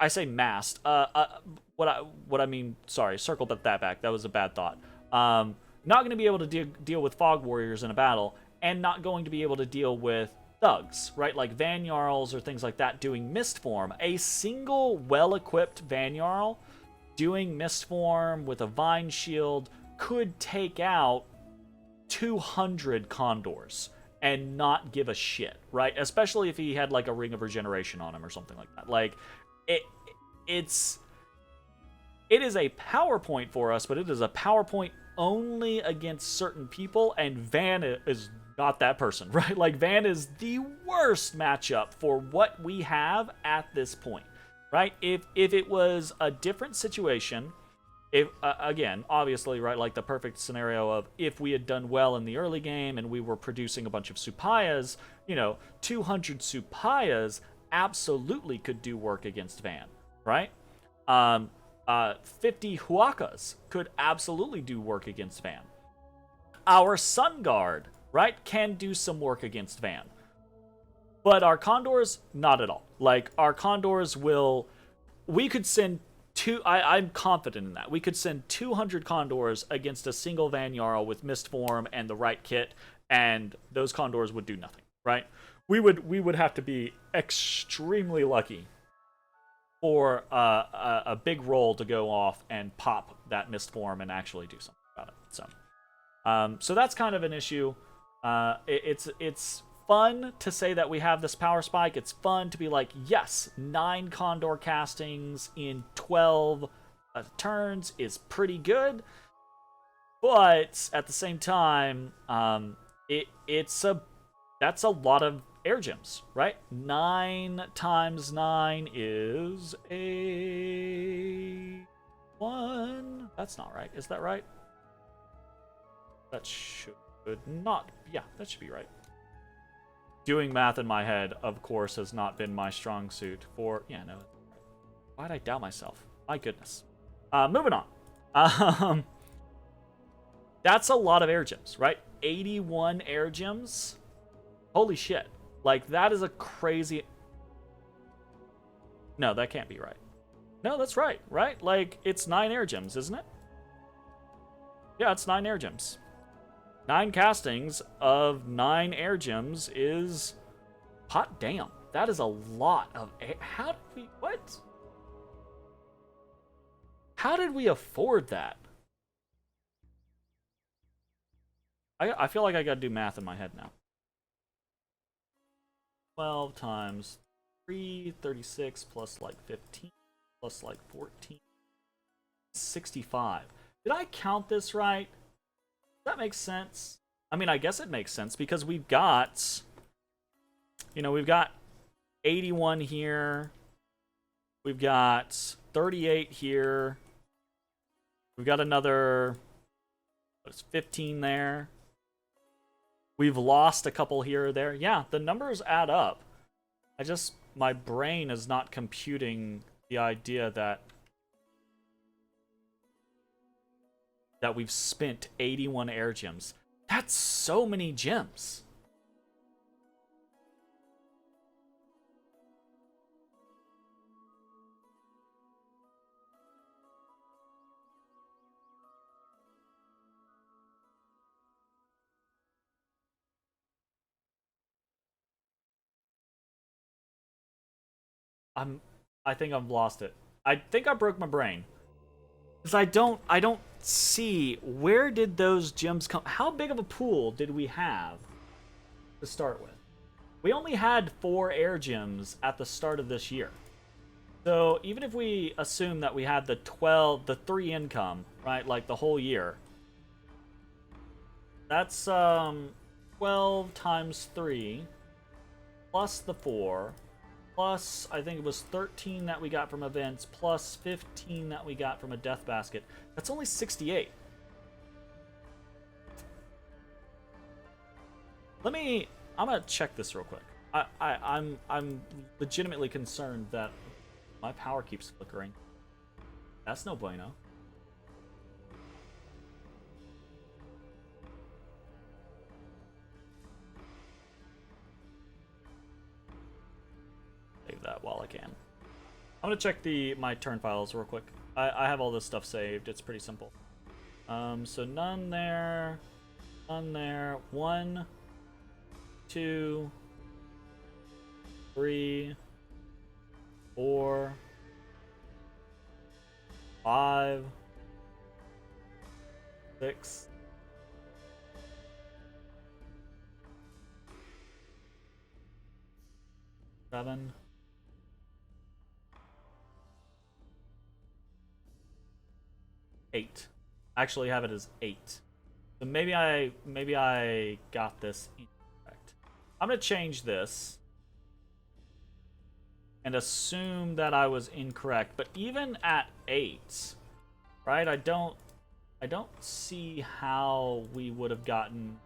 I say massed. What I mean, sorry, circle that back. That was a bad thought. Not going to be able to deal with Fog Warriors in a battle, and not going to be able to deal with thugs, right? Like Van Jarls or things like that doing Mist Form. A single well-equipped Van Jarl doing Mist Form with a Vine Shield could take out 200 Condors and not give a shit, right? Especially if he had like a Ring of Regeneration on him or something like that. Like, it is a PowerPoint for us, but it is a PowerPoint only against certain people, and Van is not that person, right? Like, Van is the worst matchup for what we have at this point, right? If it was a different situation, if again, obviously, right, like the perfect scenario of if we had done well in the early game and we were producing a bunch of Supayas, 200 Supayas absolutely could do work against Van, right? 50 Huacas could absolutely do work against Van. Our Sun Guard, right, can do some work against Van. But our Condors, not at all. Like, our Condors we could send I'm confident in that. We could send 200 Condors against a single Van Jarl with Mist Form and the right kit, and those Condors would do nothing, right? We would have to be extremely lucky for a big roll to go off and pop that Mist Form and actually do something about it. So that's kind of an issue. It's fun to say that we have this power spike. It's fun to be like, yes, 9 Condor castings in 12 turns is pretty good. But at the same time, that's a lot of air gems, right? 9 times 9 is a 1. That's not right. Is that right? That should not. Yeah, that should be right. Doing math in my head, of course, has not been my strong suit for... Yeah, no. Why'd I doubt myself? My goodness. Moving on. That's a lot of air gems, right? 81 air gems? Holy shit. Like, that is a crazy... No, that can't be right. No, that's right, right? Like, it's 9 air gems, isn't it? Yeah, it's 9 air gems. 9 castings of 9 air gems is... Hot damn. That is a lot of air... How did we... What? How did we afford that? I feel like I gotta do math in my head now. 12 times 3, 36, plus like 15, plus like 14. 65. Did I count this right? That makes sense. I mean, I guess it makes sense because we've got, we've got 81 here. We've got 38 here. We've got another, 15 there. We've lost a couple here or there. Yeah, the numbers add up. My brain is not computing the idea that we've spent 81 air gems. That's so many gems. I think I've lost it. I think I broke my brain. Because I don't see, where did those gems come? How big of a pool did we have to start with? We only had 4 air gems at the start of this year. So even if we assume that we had the 3 income, right, like the whole year, that's 12 times 3 plus the 4 plus I think it was 13 that we got from events plus 15 that we got from a death basket. That's only 68. I'm gonna check this real quick. I'm legitimately concerned that my power keeps flickering. That's no bueno. Save that while I can. I'm gonna check my turn files real quick. I have all this stuff saved. It's pretty simple. So none there, none there. 1, 2, 3, 4, 5, 6, 7, 8. I actually have it as 8. So maybe I got this incorrect. I'm gonna change this and assume that I was incorrect. But even at 8, right? I don't see how we would have gotten.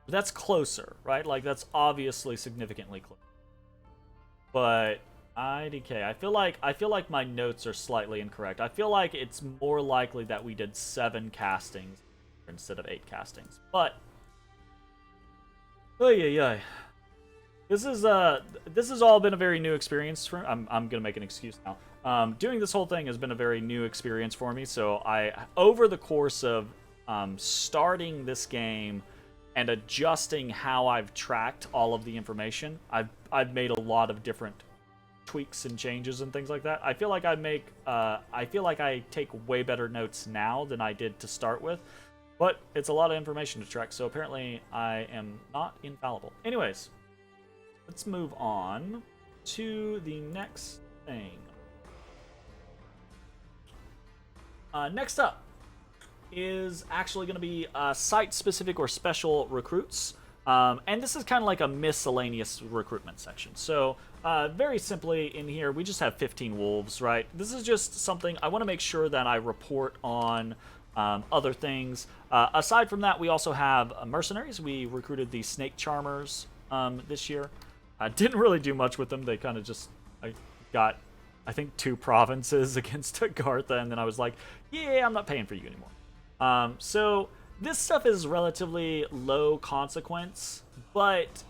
That's closer, right? Like that's obviously significantly closer. But IDK, I feel like my notes are slightly incorrect. I feel like it's more likely that we did 7 castings instead of 8 castings. But this has all been a very new experience for. I'm gonna make an excuse now. Doing this whole thing has been a very new experience for me. So over the course of starting this game and adjusting how I've tracked all of the information, I've made a lot of different tweaks and changes and things like that. I feel like I take way better notes now than I did to start with, but it's a lot of information to track, so apparently I am not infallible. Anyways, let's move on to the next thing. Next up is actually going to be site-specific or special recruits. And this is kind of like a miscellaneous recruitment section. So very simply in here, we just have 15 wolves, right? This is just something I want to make sure that I report on other things. Aside from that, we also have mercenaries. We recruited the snake charmers this year. I didn't really do much with them. They kind of just, I got, I think, 2 provinces against Agartha, and then I was like, yeah, I'm not paying for you anymore. So this stuff is relatively low consequence, but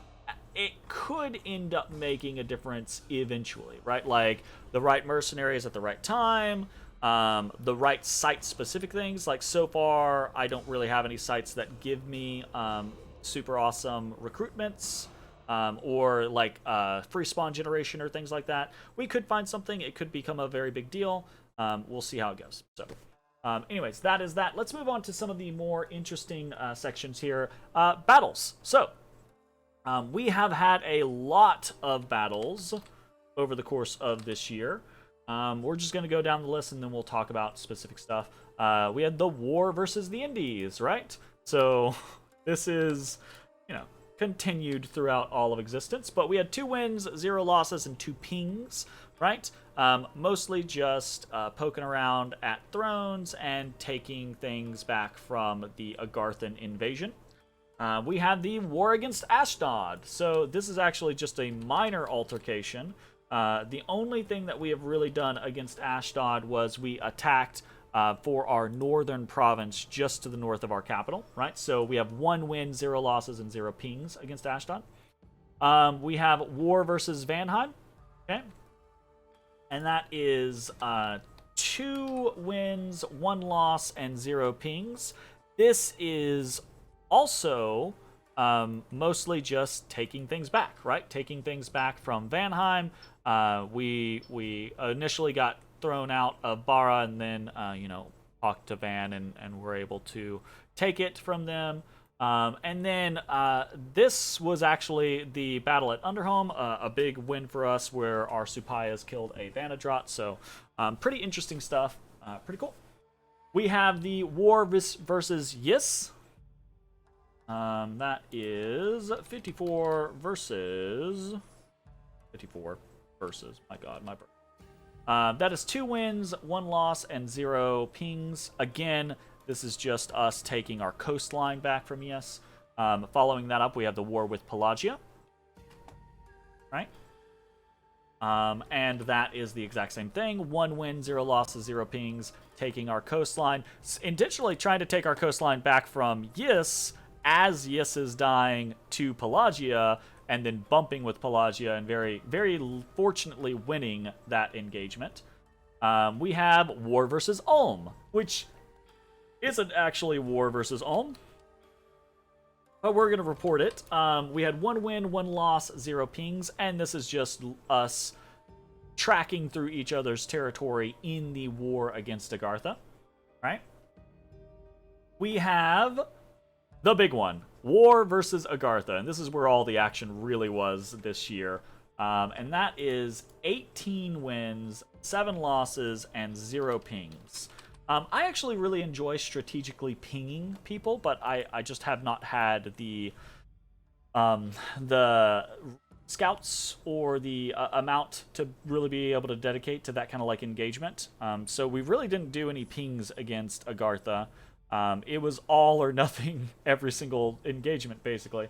it could end up making a difference eventually, right? Like the right mercenaries at the right time, the right site-specific things. Like so far, I don't really have any sites that give me super awesome recruitments or like free spawn generation or things like that. We could find something. It could become a very big deal. We'll see how it goes. So. Anyways, that is that. Let's move on to some of the more interesting sections here. Battles. So, we have had a lot of battles over the course of this year. We're just going to go down the list and then we'll talk about specific stuff. We had the war versus the Indies, right? So, this is, continued throughout all of existence. But we had 2 wins, 0 losses, and 2 pings, right? Mostly just poking around at thrones and taking things back from the Agarthan invasion. We had the war against Ashdod. So this is actually just a minor altercation. The only thing that we have really done against Ashdod was we attacked for our northern province just to the north of our capital, right? So we have 1 win, 0 losses, and 0 pings against Ashdod. We have war versus Vanheim, okay? And that is 2 wins, 1 loss, and 0 pings. This is also mostly just taking things back, right? Taking things back from Vanheim. We initially got thrown out of Bara, and then talked to Van and were able to take it from them. And then this was actually the battle at Underhome, a big win for us where our Supayas killed a Vanadrot. So pretty interesting stuff. Pretty cool. We have the War versus Yis. That is 54 versus... 54 versus... My god, my bird. That is 2 wins, 1 loss, and 0 pings. Again, this is just us taking our coastline back from Yes. Following that up, we have the war with Pelagia. Right? And that is the exact same thing. 1 win, 0 losses, 0 pings, taking our coastline. Intentionally trying to take our coastline back from Yis as Yis is dying to Pelagia, and then bumping with Pelagia and very, very fortunately winning that engagement. We have War versus Ulm, which isn't actually War versus Ulm, but we're going to report it. We had 1 win, 1 loss, 0 pings, and this is just us tracking through each other's territory in the war against Agartha, right? We have the big one, War versus Agartha, and this is where all the action really was this year. And that is 18 wins, 7 losses, and 0 pings. I actually really enjoy strategically pinging people, but I just have not had the scouts or the amount to really be able to dedicate to that kind of like engagement. So we really didn't do any pings against Agartha. It was all or nothing every single engagement, basically.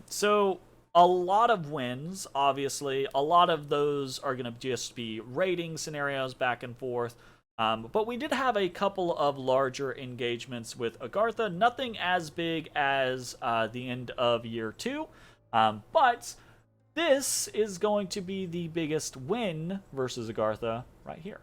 So a lot of wins, obviously. A lot of those are going to just be raiding scenarios back and forth. But we did have a couple of larger engagements with Agartha. Nothing as big as the end of year 2. But this is going to be the biggest win versus Agartha right here.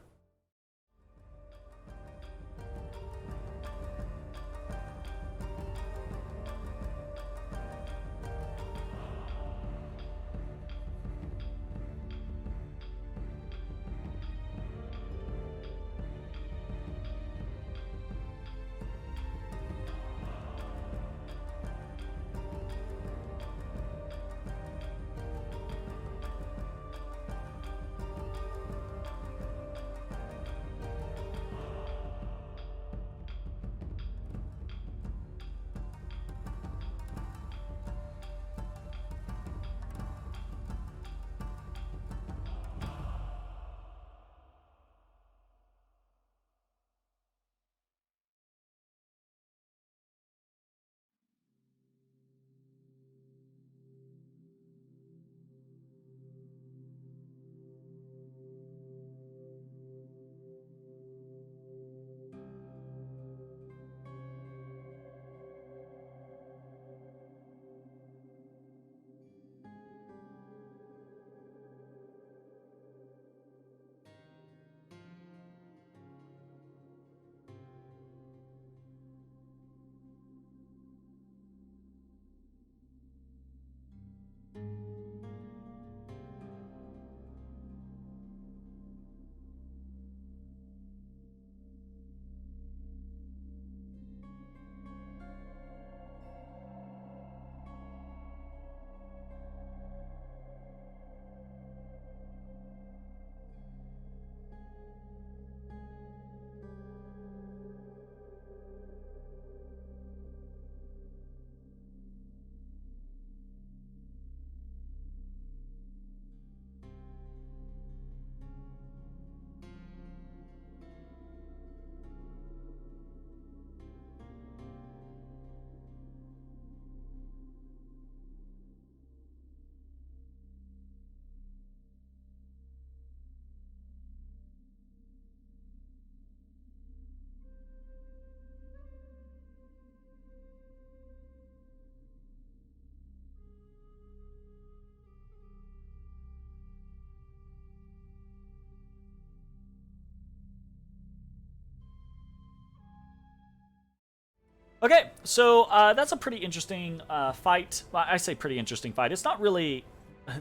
Okay, so that's a pretty interesting fight. Well, I say pretty interesting fight. It's not really,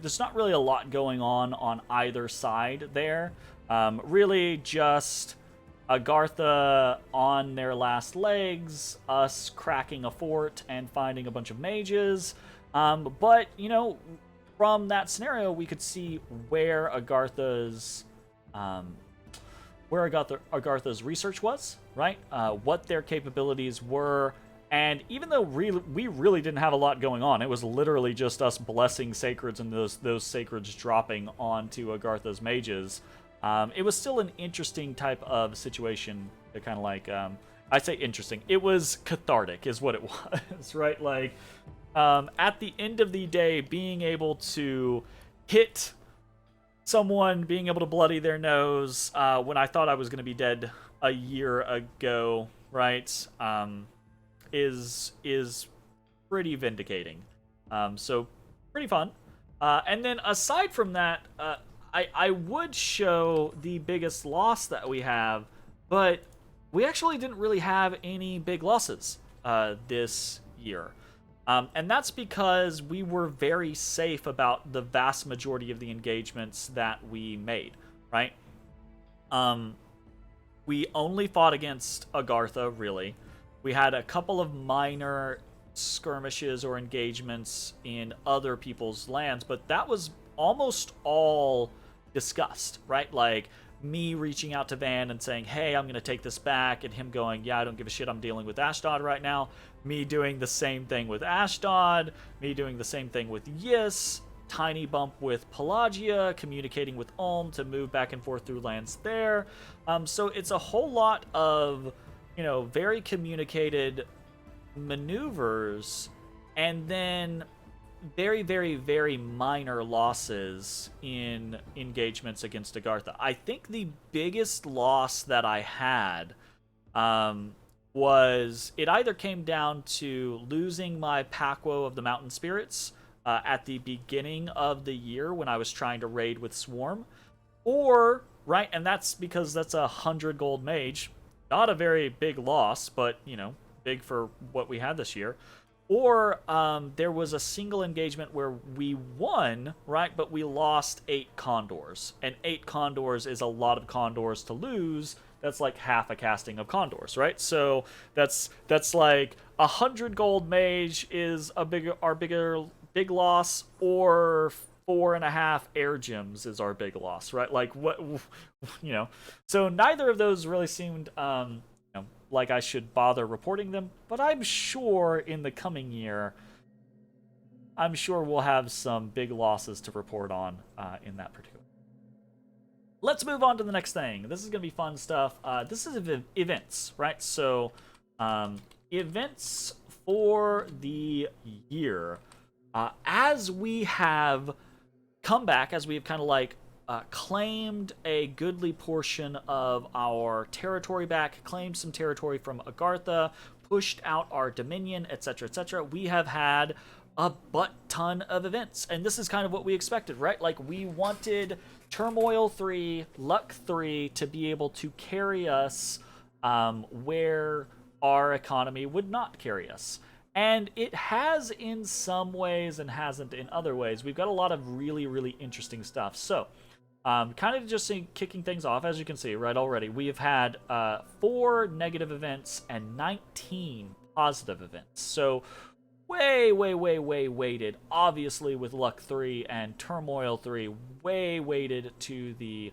there's not really a lot going on either side there. Really just Agartha on their last legs, us cracking a fort and finding a bunch of mages. But, you know, from that scenario, we could see where Agartha's Agartha's research was, right? What their capabilities were. And even though we really didn't have a lot going on, it was literally just us blessing sacreds and those sacreds dropping onto Agartha's mages. It was still an interesting type of situation to kind of like, I say interesting. It was cathartic is what it was, right? Like, at the end of the day, being able to hit someone, being able to bloody their nose, when I thought I was going to be dead a year ago, right, is pretty vindicating. So, pretty fun. And then aside from that, I would show the biggest loss that we have, but we actually didn't really have any big losses this year. And that's because we were very safe about the vast majority of the engagements that we made, right? We only fought against Agartha, really. We had a couple of minor skirmishes or engagements in other people's lands, but that was almost all discussed, right? Like me reaching out to Van and saying, hey, I'm going to take this back, and him going, yeah, I don't give a shit, I'm dealing with Ashdod right now. Me doing the same thing with Ashdod, me doing the same thing with Yis, tiny bump with Pelagia, communicating with Ulm to move back and forth through lands there. So it's a whole lot of, you know, very communicated maneuvers, and then very, very, very minor losses in engagements against Agartha. I think the biggest loss that I had was it either came down to losing my Pakwo of the Mountain Spirits at the beginning of the year when I was trying to raid with Swarm, or, right, and that's because that's 100 gold mage. Not a very big loss, but, you know, big for what we had this year. Or there was a single engagement where we won, right, but we lost 8 condors. And 8 condors is a lot of condors to lose. That's like half a casting of condors, right? So that's like 100 gold mage is our big loss, or 4.5 air gems is our big loss, right? Like, what, you know. So neither of those really seemed like I should bother reporting them, but I'm sure in the coming year, I'm sure we'll have some big losses to report on in that particular. Let's move on to the next thing. This is going to be fun stuff. This is events, right? So, events for the year. As we have come back, as we have kind of like claimed a goodly portion of our territory back, claimed some territory from Agartha, pushed out our dominion, etc., etc. We have had a butt-ton of events, and this is kind of what we expected, right? Like, we wanted Turmoil 3, Luck 3 to be able to carry us where our economy would not carry us. And it has in some ways and hasn't in other ways. We've got a lot of really, really interesting stuff. So, kind of just kicking things off, as you can see, right, already, we have had 4 negative events and 19 positive events. So, way weighted, obviously, with Luck 3 and Turmoil 3, way weighted to the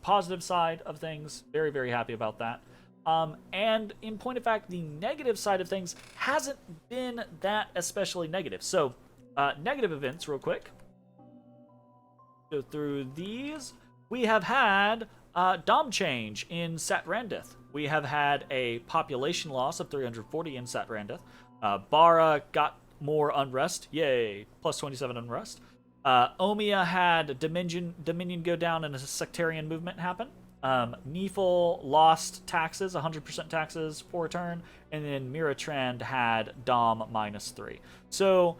positive side of things. Very, very happy about that. And in point of fact, the negative side of things hasn't been that especially negative. So, negative events, real quick. Go through these. We have had Dom change in Satrandith. We have had a population loss of 340 in Satrandith. Bara got more unrest. Yay. Plus 27 unrest. Omiya had Dominion go down and a sectarian movement happen. Neefel lost taxes, 100% taxes for a turn. And then Miratrand had Dom -3. So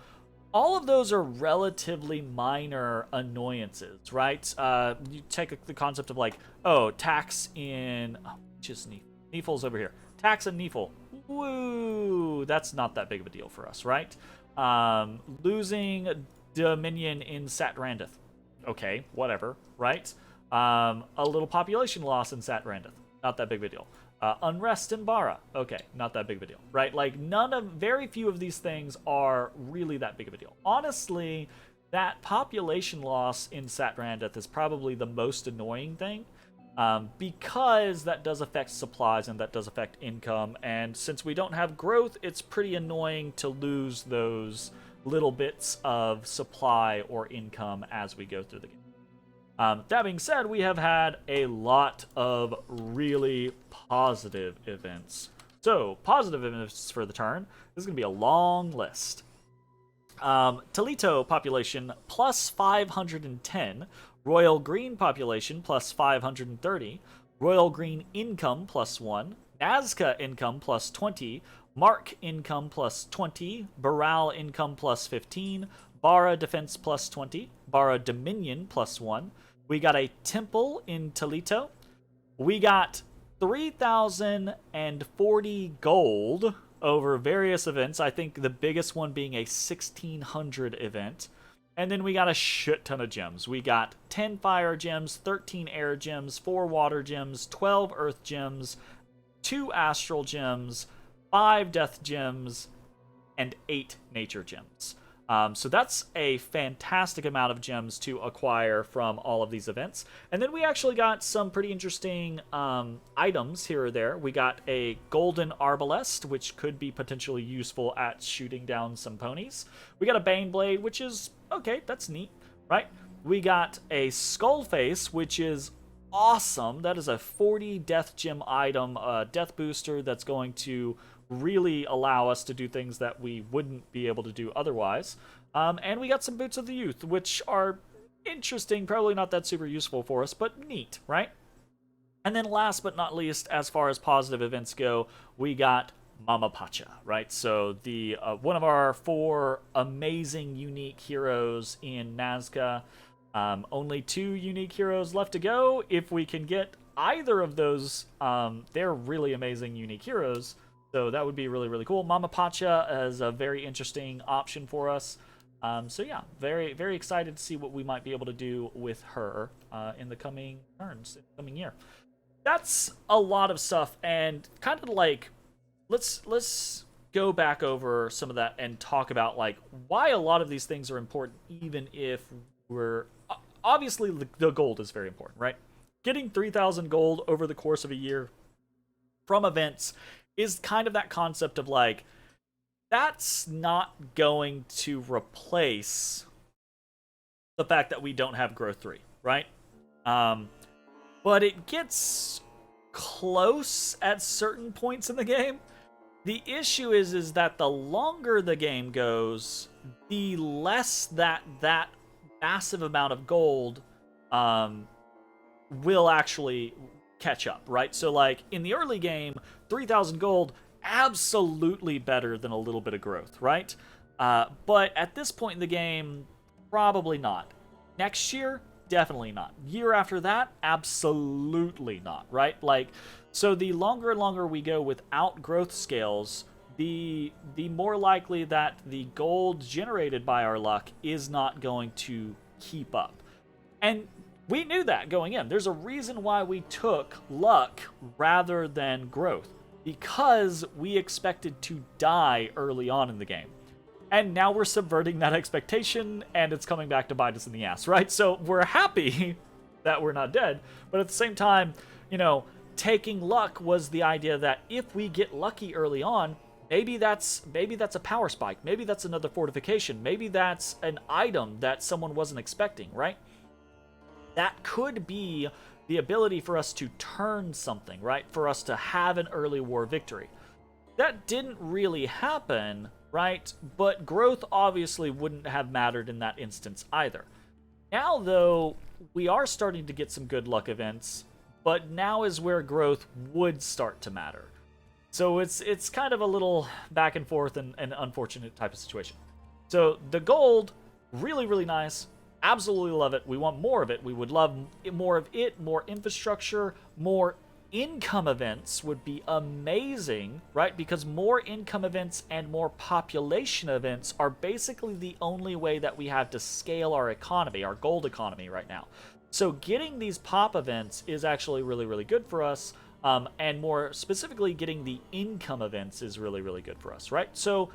all of those are relatively minor annoyances, right? You take the concept of like, oh, tax in... Oh, just Neefel. Neefel's over here. Tax and Neefel. Woo! That's not that big of a deal for us, right? Losing Dominion in Satrandith. Okay, whatever, right? A little population loss in Satrandith. Not that big of a deal. Unrest in Bara. Okay, not that big of a deal, right? Like, very few of these things are really that big of a deal. Honestly, that population loss in Satrandith is probably the most annoying thing, because that does affect supplies and that does affect income, and since we don't have growth, it's pretty annoying to lose those little bits of supply or income as we go through the game. That being said, we have had a lot of really positive events. So, positive events for the turn. This is going to be a long list. Toledo population plus 510. Royal Green population plus 530. Royal Green income plus 1. Nazca income plus 20. Mark income plus 20. Baral income plus 15. Bara defense plus 20. Bara dominion plus 1. We got a temple in Toledo. We got 3,040 gold over various events. I think the biggest one being a 1,600 event. And then we got a shit ton of gems. We got 10 fire gems, 13 air gems, 4 water gems, 12 earth gems, 2 astral gems, 5 death gems, and 8 nature gems. So that's a fantastic amount of gems to acquire from all of these events. And then we actually got some pretty interesting items here or there. We got a golden arbalest, which could be potentially useful at shooting down some ponies. We got a bane blade, which is, okay, that's neat, right? We got a skull face, which is awesome. That is a 40 death gem item, death booster that's going to really allow us to do things that we wouldn't be able to do otherwise. And we got some Boots of the Youth, which are interesting, probably not that super useful for us, but neat, right? And then last but not least, as far as positive events go, we got Mama Pacha, right? So the one of our 4 amazing unique heroes in Nazca. Only 2 unique heroes left to go. If we can get either of those, they're really amazing unique heroes. So that would be really, really cool. Mama Pacha is a very interesting option for us. So yeah, very, very excited to see what we might be able to do with her in the coming turns, in the coming year. That's a lot of stuff, and kind of like, let's go back over some of that and talk about like why a lot of these things are important, even if we're obviously the gold is very important, right? Getting 3,000 gold over the course of a year from events is kind of that concept of like, that's not going to replace the fact that we don't have growth 3, right? But it gets close at certain points in the game. The issue is that the longer the game goes, the less that massive amount of gold will actually catch up, right? So like in the early game, 3,000 gold, absolutely better than a little bit of growth, right? But at this point in the game, probably not. Next year, definitely not. Year after that, absolutely not, right? Like, so the longer and longer we go without growth scales, the more likely that the gold generated by our luck is not going to keep up. And we knew that going in. There's a reason why we took luck rather than growth, because we expected to die early on in the game. And now we're subverting that expectation, and it's coming back to bite us in the ass, right? So we're happy that we're not dead, but at the same time, you know, taking luck was the idea that if we get lucky early on, maybe that's a power spike, maybe that's another fortification, maybe that's an item that someone wasn't expecting, right? That could be the ability for us to turn something, right? For us to have an early war victory. That didn't really happen, right? But growth obviously wouldn't have mattered in that instance either. Now, though, we are starting to get some good luck events, but now is where growth would start to matter. So it's kind of a little back and forth and an unfortunate type of situation. So the gold, really, really nice. Absolutely love it. We want more of it. We would love more of it, more infrastructure, more income events would be amazing, right? Because more income events and more population events are basically the only way that we have to scale our economy, our gold economy right now. So getting these pop events is actually really, really good for us. And more specifically, getting the income events is really, really good for us, right? So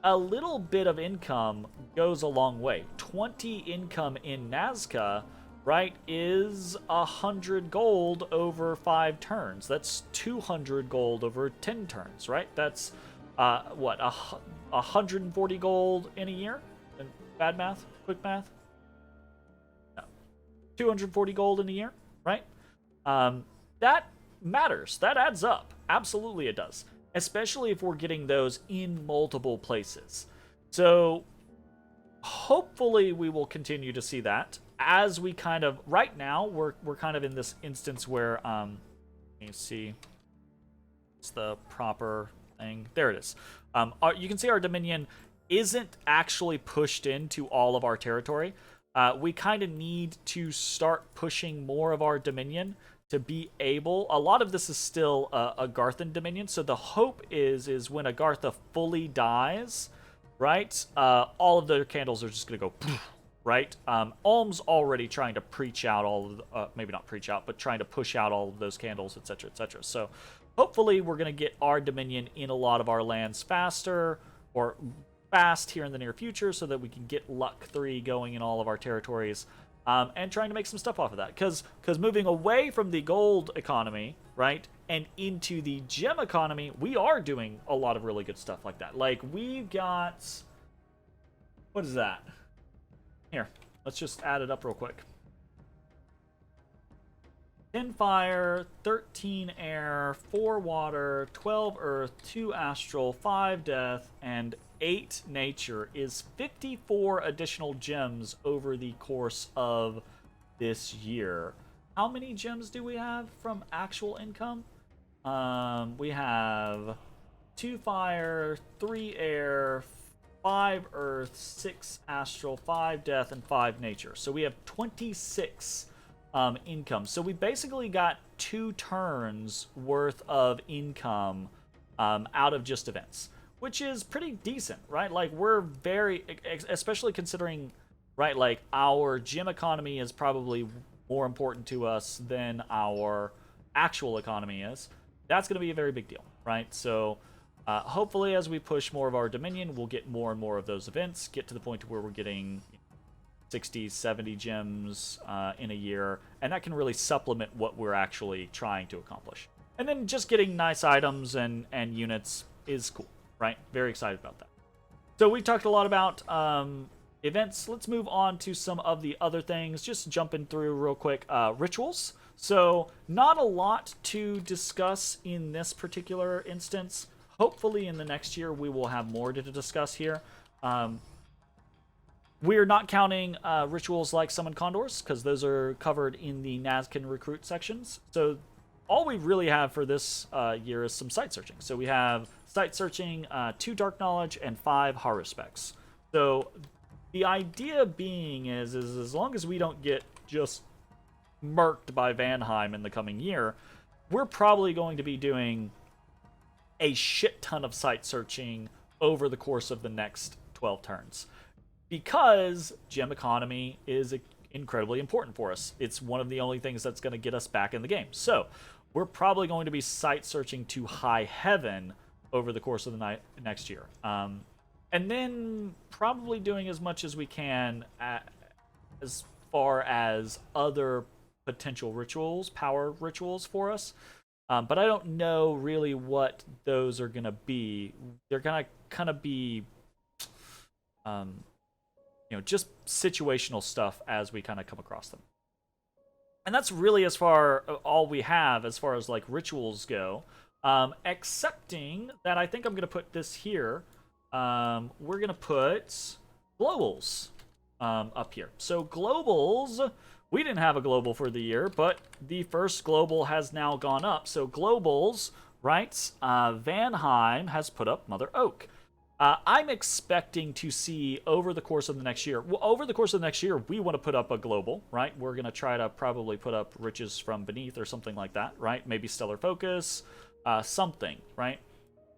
a little bit of income goes a long way. 20 income in Nazca, right, is 100 gold over 5 turns. That's 200 gold over 10 turns, right? That's, what, 140 gold in a year? Bad math? Quick math? No. 240 gold in a year, right? That matters. That adds up. Absolutely it does. Especially if we're getting those in multiple places. So hopefully we will continue to see that as we kind of right now we're kind of in this instance where you see it's the proper thing. There it is. You can see our Dominion isn't actually pushed into all of our territory. We kind of need to start pushing more of our Dominion to be able. A lot of this is still a Garthan Dominion, so the hope is when Agartha fully dies, right? All of their candles are just gonna go, right? Ulm's already trying to preach out all of, maybe not preach out, but trying to push out all of those candles, etc., etc. So hopefully we're gonna get our Dominion in a lot of our lands faster, or fast here in the near future, so that we can get Luck 3 going in all of our territories. And trying to make some stuff off of that. Because moving away from the gold economy, right, and into the gem economy, we are doing a lot of really good stuff like that. Like, we've got... What is that? Here, let's just add it up real quick. 10 fire, 13 air, 4 water, 12 earth, 2 astral, 5 death, and 8 nature is 54 additional gems over the course of this year. How many gems do we have from actual income? We have 2 fire, 3 air, 5 earth, 6 astral, 5 death, and 5 nature. So we have 26 income. So we basically got 2 turns worth of income out of just events, which is pretty decent, right? Like, we're very, especially considering, right, like, our gym economy is probably more important to us than our actual economy is. That's going to be a very big deal, right? So hopefully as we push more of our Dominion, we'll get more and more of those events, get to the point where we're getting 60, 70 gems in a year, and that can really supplement what we're actually trying to accomplish. And then just getting nice items and units is cool, right? Very excited about that. So we talked a lot about events. Let's move on to some of the other things. Just jumping through real quick. Rituals. So not a lot to discuss in this particular instance. Hopefully in the next year we will have more to discuss here. We're not counting rituals like Summon Condors, because those are covered in the Nazcan recruit sections. So all we really have for this year is some site searching. So we have site searching, 2 Dark Knowledge, and 5 Horror Specs. So the idea being is as long as we don't get just murked by Vanheim in the coming year, we're probably going to be doing a shit ton of site searching over the course of the next 12 turns. Because gem economy is incredibly important for us. It's one of the only things that's going to get us back in the game. So we're probably going to be site searching to high heaven over the course of the next year. And then probably doing as much as we can as far as other potential rituals, power rituals for us. But I don't know really what those are going to be. They're going to kind of be... just situational stuff as we kind of come across them. And that's really as far all we have as far as like rituals go. Excepting that I think I'm going to put this here. We're going to put globals up here. So globals, we didn't have a global for the year, but the first global has now gone up. So globals, right? Vanheim has put up Mother Oak. I'm expecting to see over the course of the next year, we want to put up a global, right? We're going to try to probably put up Riches from Beneath or something like that, right? Maybe Stellar Focus, something, right?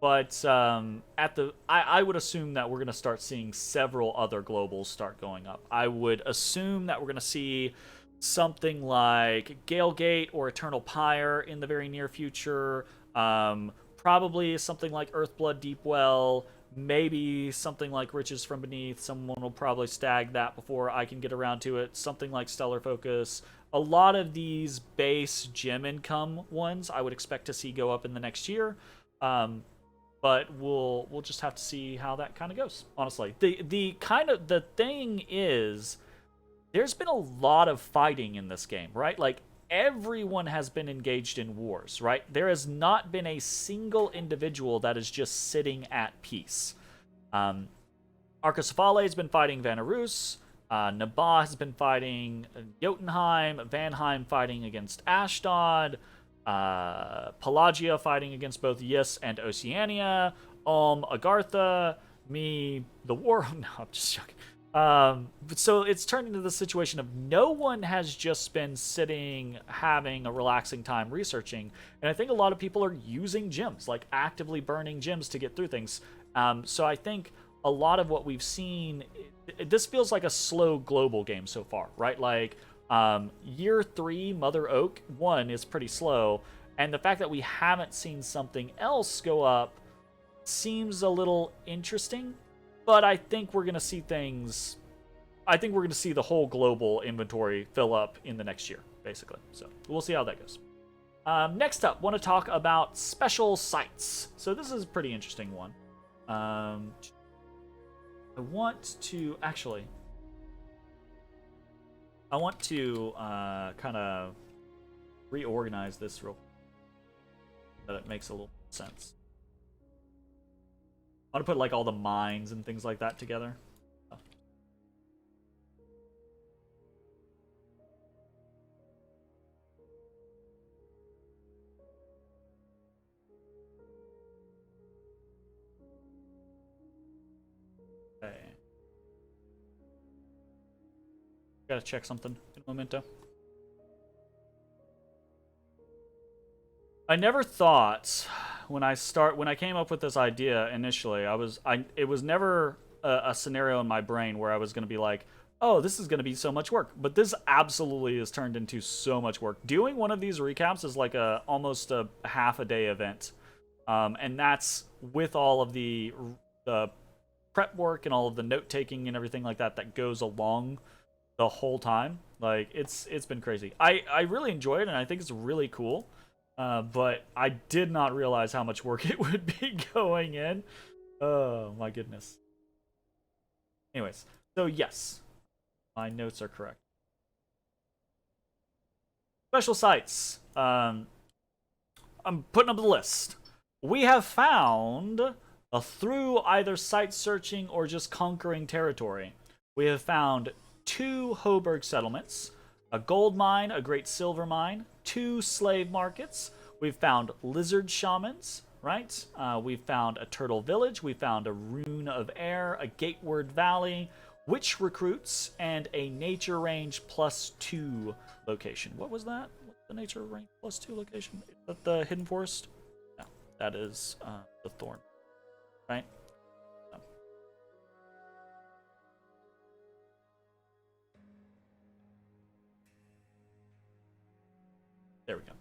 But I would assume that we're going to start seeing several other globals start going up. I would assume that we're going to see something like Galegate or Eternal Pyre in the very near future. Probably something like Earthblood Deepwell. Maybe something like Riches from Beneath. Someone will probably stag that before I can get around to it. Something like Stellar Focus. A lot of these base gem income ones I would expect to see go up in the next year. But we'll just have to see how that kind of goes. Honestly, the thing is, there's been a lot of fighting in this game, right? Like, everyone has been engaged in wars, right? There has not been a single individual that is just sitting at peace. Arcoscephale has been fighting Vanarus. Nabah has been fighting Jotunheim. Vanheim fighting against Ashdod. Pelagia fighting against both Yis and Oceania. Agartha. Me, the war. No, I'm just joking. So it's turned into the situation of no one has just been sitting, having a relaxing time researching. And I think a lot of people are using gems, like actively burning gems to get through things. So I think a lot of what we've seen, this feels like a slow global game so far, right? Like, year 3, Mother Oak 1 is pretty slow. And the fact that we haven't seen something else go up seems a little interesting. But I think we're going to see things... I think we're going to see the whole global inventory fill up in the next year, basically. So we'll see how that goes. Next up, want to talk about special sites. So this is a pretty interesting one. I want to... Actually... I want to kind of reorganize this real quick so that it makes a little sense. I want to put like all the mines and things like that together. Okay. Gotta check something in a momento. I never thought when I came up with this idea initially, it was never a scenario in my brain where I was going to be like, oh, this is going to be so much work. But this absolutely has turned into so much work. Doing one of these recaps is like almost a half a day event. And that's with all of the prep work and all of the note taking and everything like that goes along the whole time. Like, it's been crazy. I really enjoy it, and I think it's really cool. But I did not realize how much work it would be going in. Oh, my goodness. Anyways, so yes, my notes are correct. Special sites. I'm putting up the list. We have found, through either site searching or just conquering territory, we have found 2 Hoburg settlements, a gold mine, a great silver mine, 2 slave markets. We've found lizard shamans, right? We've found a turtle village. We found a rune of air, a gateward valley, witch recruits, and a nature range +2 location. What was that? What's the nature range +2 location? Is that the hidden forest? No, that is the thorn, right? No. There we go.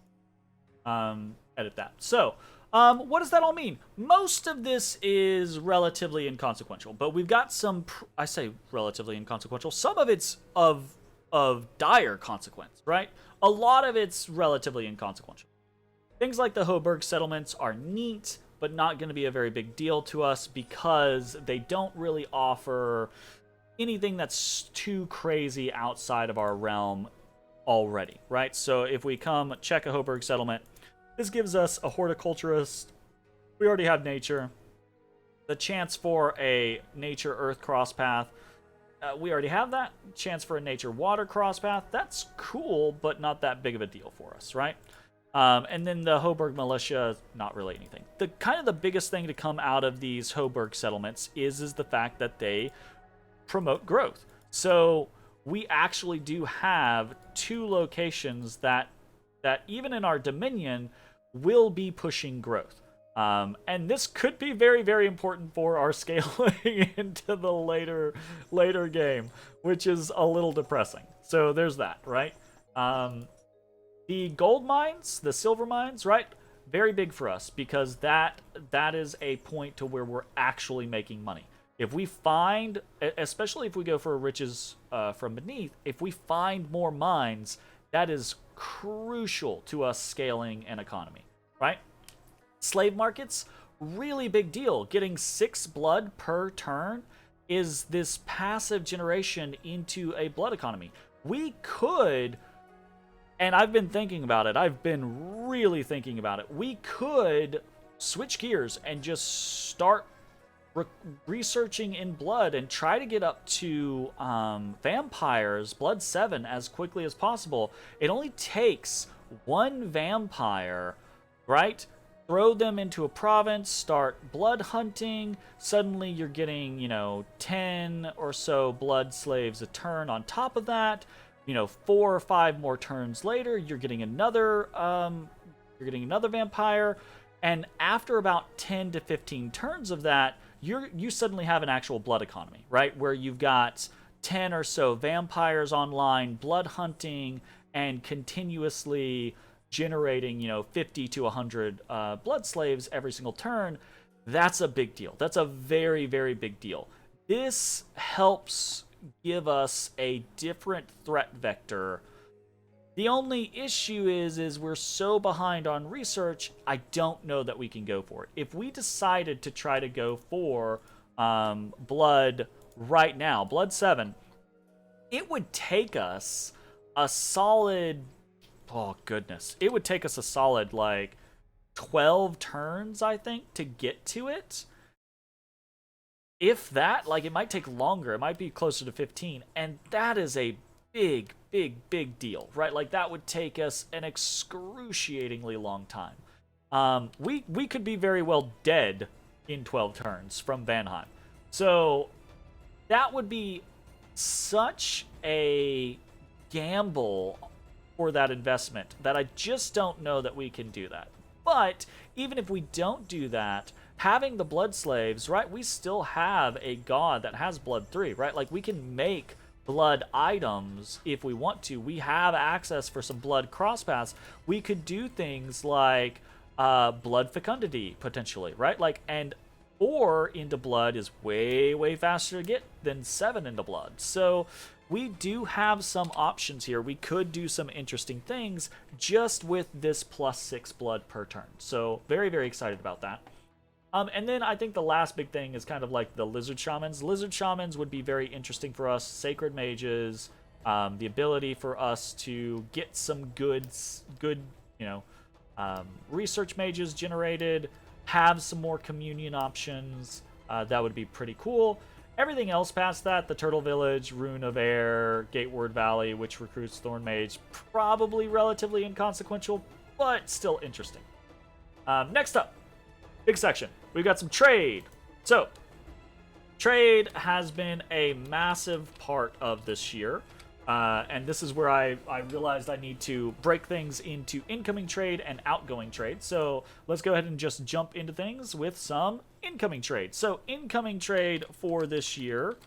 Edit that. So, what does that all mean? Most of this is relatively inconsequential, but we've got some, I say relatively inconsequential, some of it's of dire consequence, right? A lot of it's relatively inconsequential. Things like the Hoburg settlements are neat, but not going to be a very big deal to us because they don't really offer anything that's too crazy outside of our realm already, right? So if we come check a Hoburg settlement, this gives us a horticulturist. We already have nature. The chance for a nature earth cross path, we already have that. Chance for a nature water cross path, that's cool, but not that big of a deal for us, right? And then the Hoburg militia, not really anything. The kind of the biggest thing to come out of these Hoburg settlements is the fact that they promote growth. So we actually do have 2 locations that even in our dominion will be pushing growth. And this could be very, very important for our scaling into the later game, which is a little depressing. So there's that, right? The gold mines, the silver mines, right? Very big for us because that is a point to where we're actually making money. If we find, especially if we go for riches from beneath, if we find more mines, that is crucial to us scaling an economy, right? Slave markets, really big deal. Getting 6 blood per turn is this passive generation into a blood economy. We could, and I've been thinking about it, I've been really thinking about it, we could switch gears and just start researching in blood and try to get up to vampires, blood 7, as quickly as possible. It only takes 1 vampire, right? Throw them into a province, start blood hunting. Suddenly you're getting, 10 or so blood slaves a turn on top of that. 4 or 5 more turns later, you're getting another vampire. And after about 10 to 15 turns of that, you suddenly have an actual blood economy, right? Where you've got 10 or so vampires online, blood hunting, and continuously generating, 50 to 100 blood slaves every single turn. That's a big deal. That's a very, very big deal. This helps give us a different threat vector. The only issue is we're so behind on research, I don't know that we can go for it. If we decided to try to go for blood right now, blood 7, it would take us a solid, oh goodness, it would take us a solid 12 turns, I think, to get to it. If that, it might take longer. It might be closer to 15, and that is a big, big, big deal, right? That would take us an excruciatingly long time. We could be very well dead in 12 turns from Vanheim. So that would be such a gamble for that investment that I just don't know that we can do that. But even if we don't do that, having the blood slaves, right, we still have a god that has blood 3, right? We can make blood items if we want to. We have access for some blood crosspaths. We could do things like blood fecundity potentially, right? And 4 into blood is way, way faster to get than 7 into blood. So we do have some options here. We could do some interesting things just with this +6 blood per turn. So very, very excited about that. And then I think the last big thing is kind of the lizard shamans. Lizard shamans would be very interesting for us. Sacred mages, the ability for us to get some good, research mages generated, have some more communion options. That would be pretty cool. Everything else past that, the Turtle Village, Rune of Air, Gateward Valley, which recruits Thorn Mage, probably relatively inconsequential, but still interesting. Next up, big section. We've got some trade. So, trade has been a massive part of this year. And this is where I realized I need to break things into incoming trade and outgoing trade. So let's go ahead and just jump into things with some incoming trade. So incoming trade for this year,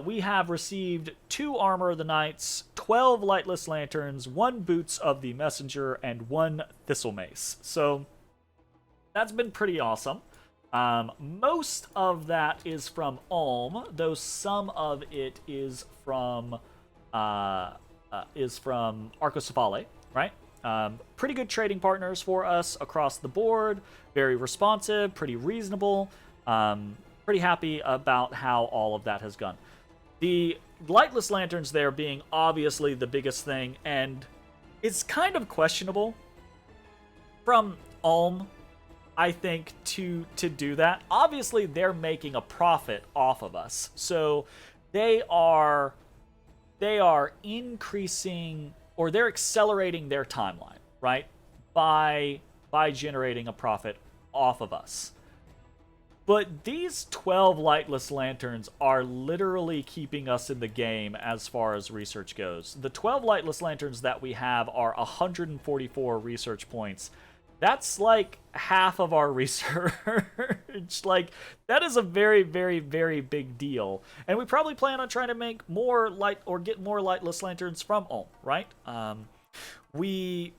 we have received 2 Armor of the Knights, 12 Lightless Lanterns, 1 Boots of the Messenger, and 1 Thistle Mace. So that's been pretty awesome. Most of that is from Ulm, though some of it is from Arcocephale, right? Pretty good trading partners for us across the board. Very responsive, pretty reasonable. Pretty happy about how all of that has gone. The Lightless Lanterns there being obviously the biggest thing, and it's kind of questionable from Ulm, I think, to do that. Obviously, they're making a profit off of us, so they are increasing, or they're accelerating their timeline, right? By generating a profit off of us. But these 12 Lightless Lanterns are literally keeping us in the game as far as research goes. The 12 Lightless Lanterns that we have are 144 research points. That's like half of our research. Like, that is a very, very, very big deal. And we probably plan on trying to make more light or get more lightless lanterns from Ulm, right? We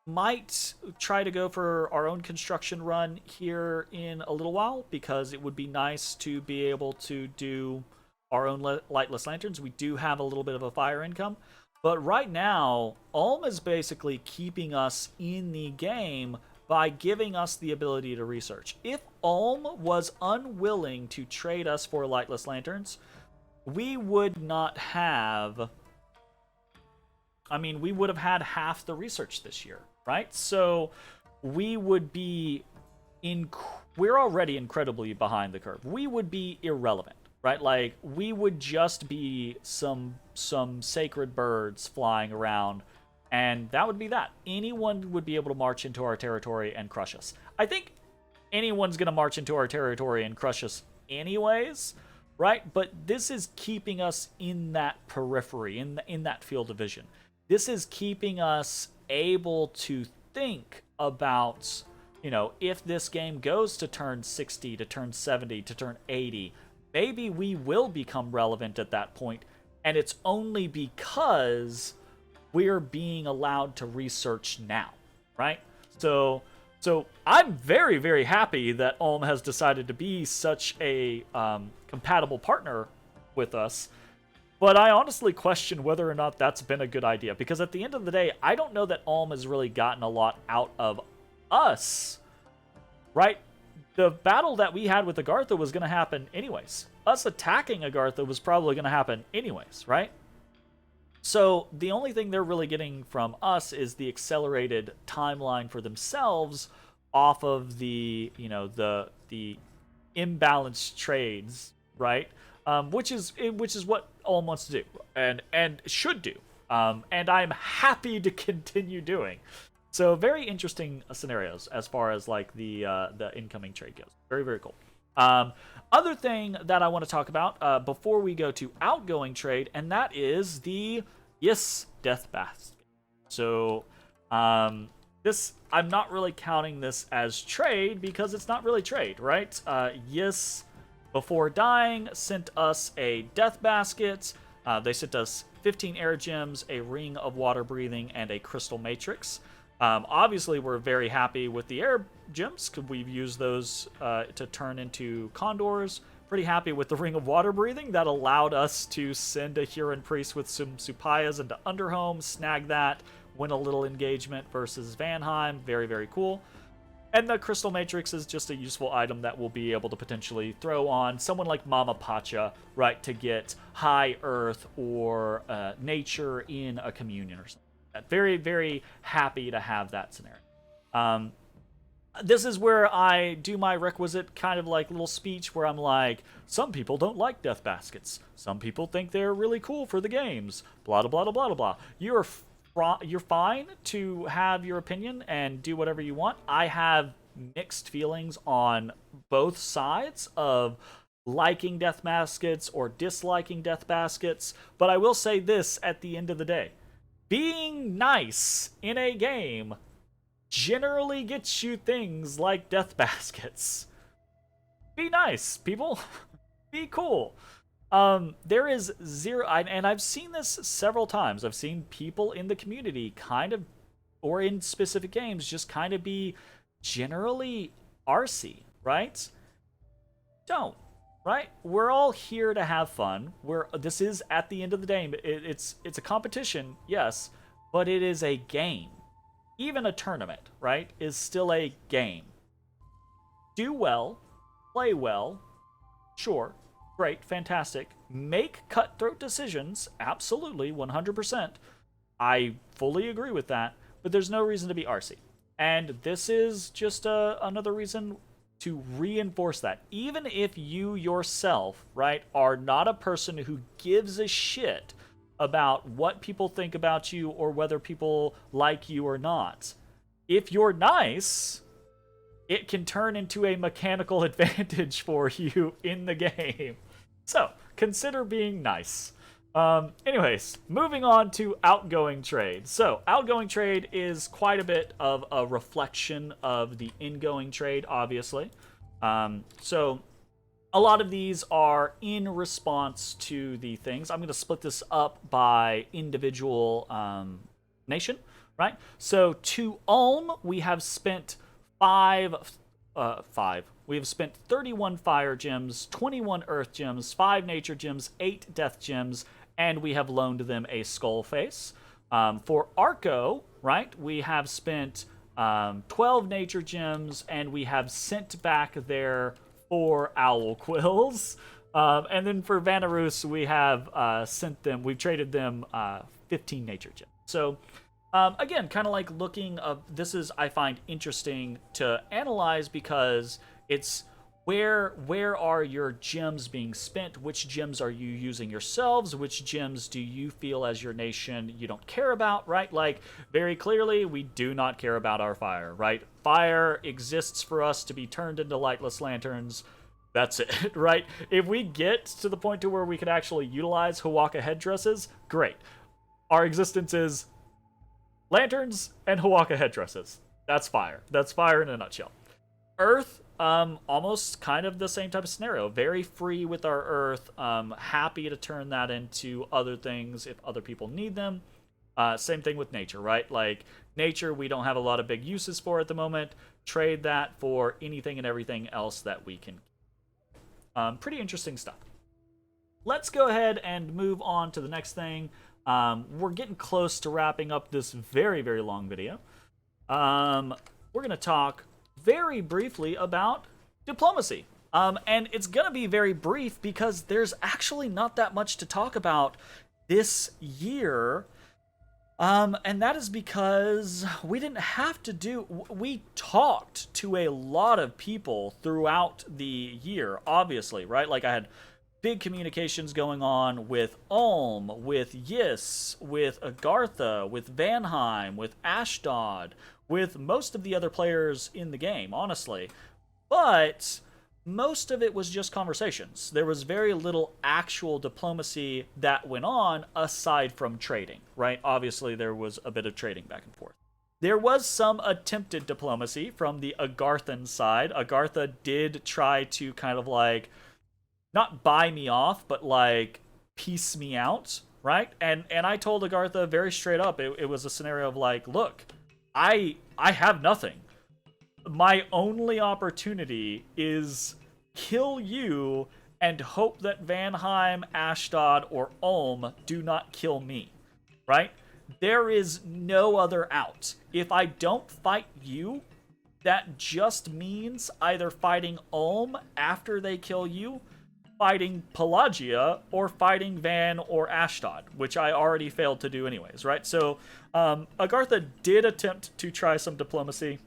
might try to go for our own construction run here in a little while, because it would be nice to be able to do our own lightless lanterns. We do have a little bit of a fire income. But right now, Ulm is basically keeping us in the game by giving us the ability to research. If Ulm was unwilling to trade us for lightless lanterns, we would not have... I mean, we would have had half the research this year, right? So we would be... We're already incredibly behind the curve. We would be irrelevant. Right, like, we would just be some sacred birds flying around, and that would be that. Anyone would be able to march into our territory and crush us. I think anyone's gonna march into our territory and crush us anyways, right? But this is keeping us in that periphery, in that field of vision. This is keeping us able to think about, you know, if this game goes to turn 60, to turn 70, to turn 80, maybe we will become relevant at that point, and it's only because we're being allowed to research now, right? So I'm very, very happy that Ulm has decided to be such a compatible partner with us, but I honestly question whether or not that's been a good idea, because at the end of the day, I don't know that Ulm has really gotten a lot out of us, right? The battle that we had with Agartha was going to happen anyways. Us attacking Agartha was probably going to happen anyways, right? So the only thing they're really getting from us is the accelerated timeline for themselves off of the, you know, the imbalanced trades, right? Which is what Ulm wants to do and should do. And I'm happy to continue doing. So very interesting scenarios as far as like the incoming trade goes. Very, very cool. Other thing that I want to talk about before we go to outgoing trade, and that is the death basket. So this, I'm not really counting this as trade because it's not really trade, right? Before dying, sent us a death basket. They sent us 15 air gems, a ring of water breathing, and a crystal matrix. Obviously, we're very happy with the air gems, because we've used those to turn into condors. Pretty happy with the ring of water breathing. That allowed us to send a Huron priest with some Supayas into Underhome, snag that, win a little engagement versus Vanheim. Very, very cool. And the crystal matrix is just a useful item that we'll be able to potentially throw on someone like Mama Pacha, right, to get high earth or nature in a communion or something. Very, very happy to have that scenario. This is where I do my requisite kind of like little speech where I'm like, some people don't like death baskets. Some people think they're really cool for the games. Blah, blah, blah, blah, blah. You're fine to have your opinion and do whatever you want. I have mixed feelings on both sides of liking death baskets or disliking death baskets, but I will say this at the end of the day. Being nice in a game generally gets you things like death baskets. Be nice, people. Be cool. There is zero, and I've seen this several times. I've seen people in the community kind of, or in specific games, just kind of be generally arsey, right? Don't. Right? We're all here to have fun. This is, at the end of the day, it's a competition, yes, but it is a game. Even a tournament, right, is still a game. Do well, play well, sure, great, fantastic. Make cutthroat decisions, absolutely, 100%. I fully agree with that, but there's no reason to be arsey. And this is just another reason to reinforce that. Even if you yourself, right, are not a person who gives a shit about what people think about you or whether people like you or not, if you're nice, it can turn into a mechanical advantage for you in the game. So, consider being nice. Anyways, moving on to outgoing trade. So, outgoing trade is quite a bit of a reflection of the ingoing trade, obviously. So, a lot of these are in response to the things. I'm going to split this up by individual nation, right? So, to Ulm, we have spent five. We have spent 31 fire gems, 21 earth gems, 5 nature gems, 8 death gems, and we have loaned them a skull face. For Arco, right, we have spent 12 nature gems, and we have sent back their 4 owl quills. And then for Vanarus, we have we've traded them 15 nature gems. So, again, kind of like looking up, this is, I find, interesting to analyze because it's where are your gems being spent? Which gems are you using yourselves? Which gems do you feel as your nation you don't care about, right? Like, very clearly, we do not care about our fire, right? Fire exists for us to be turned into lightless lanterns. That's it, right? If we get to the point to where we could actually utilize Hawaka headdresses, great. Our existence is lanterns and Hawaka headdresses. That's fire. That's fire in a nutshell. Earth, almost kind of the same type of scenario. Very free with our earth. Happy to turn that into other things if other people need them. Same thing with nature, right? Like, nature we don't have a lot of big uses for at the moment. Trade that for anything and everything else that we can. Pretty interesting stuff. Let's go ahead and move on to the next thing. We're getting close to wrapping up this very, very long video. We're going to talk very briefly about diplomacy. And it's going to be very brief because there's actually not that much to talk about this year. And that is because we didn't have to we talked to a lot of people throughout the year, obviously, right? Like, I had big communications going on with Ulm, with Yis, with Agartha, with Vanheim, with Ashdod, with most of the other players in the game, honestly. But most of it was just conversations. There was very little actual diplomacy that went on aside from trading, right? Obviously, there was a bit of trading back and forth. There was some attempted diplomacy from the Agarthan side. Agartha did try to kind of like, not buy me off, but like piece me out, right? And I told Agartha very straight up, it was a scenario of like, look, I have nothing. My only opportunity is kill you and hope that Vanheim, Ashdod, or Ulm do not kill me, right? There is no other out. If I don't fight you, that just means either fighting Ulm after they kill you, fighting Pelagia, or fighting Van or Ashdod, which I already failed to do anyways, right? So, Agartha did attempt to try some diplomacy,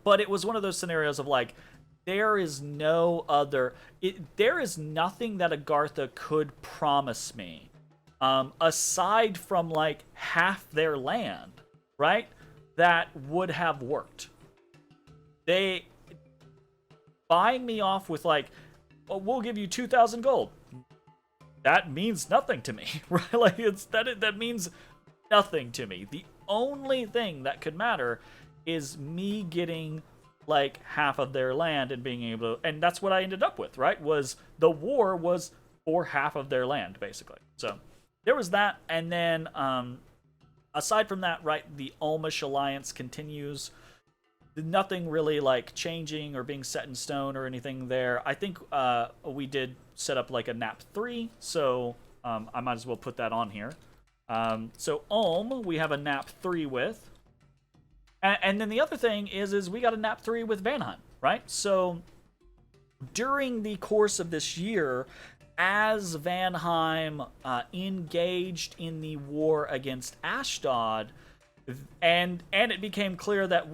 but it was one of those scenarios of like, there is no other... there is nothing that Agartha could promise me, aside from like half their land, right? That would have worked. They... buying me off with like, oh, we'll give you 2,000 gold. That means nothing to me, right? Like, that means nothing to me. The only thing that could matter is me getting like half of their land and being able to, and that's what I ended up with, right? Was the war was for half of their land, basically. So there was that, and then aside from that, right, the Ulmish alliance continues. Nothing really like changing or being set in stone or anything there. I think we did set up like a nap 3, so I might as well put that on here. So Ulm, we have a nap 3 with. And then the other thing is we got a nap 3 with Vanheim, right? So during the course of this year, as Vanheim engaged in the war against Ashdod, and it became clear that